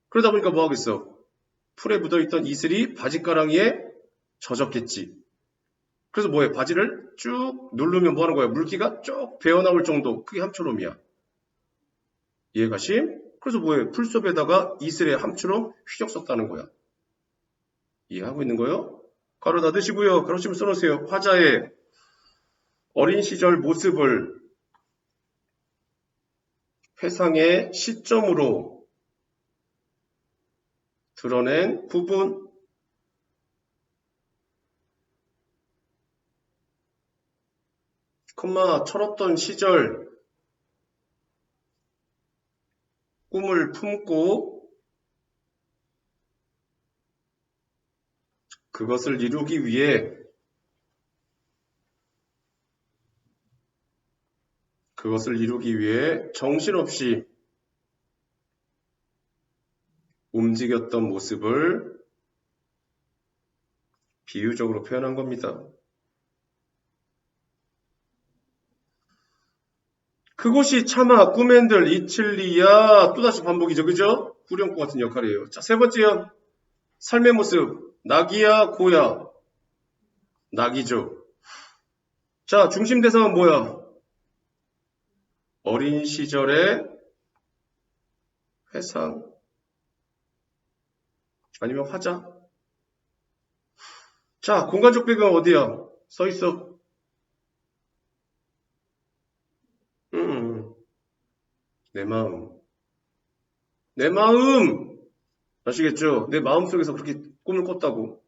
그러다 보니까 뭐 하겠어? 풀에 묻어있던 이슬이 바지가랑이에 젖었겠지. 그래서 뭐해? 바지를 쭉 누르면 뭐 하는 거야? 물기가 쭉 배어나올 정도. 그게 함초롬이야. 이해가 심? 그래서 뭐해? 풀숲에다가 이슬에 함초롬 휘적 썼다는 거야. 이해하고 있는 거요? 가로 닫으시고요. 가로치면 써놓으세요. 화자의 어린 시절 모습을 회상의 시점으로 드러낸 부분 철없던 시절 꿈을 품고 그것을 이루기 위해 정신없이 움직였던 모습을 비유적으로 표현한 겁니다. 그곳이 차마 꿈엔들 이칠리야 또다시 반복이죠. 그죠? 후렴구 같은 역할이에요. 자, 세 번째요. 삶의 모습. 낙이야 고야. 낙이죠. 자, 중심 대상은 뭐야? 어린 시절의 회상. 아니면 화자. 자, 공간적 배경은 어디야? 서 있어. 내 마음. 내 마음! 아시겠죠? 내 마음 속에서 그렇게 꿈을 꿨다고.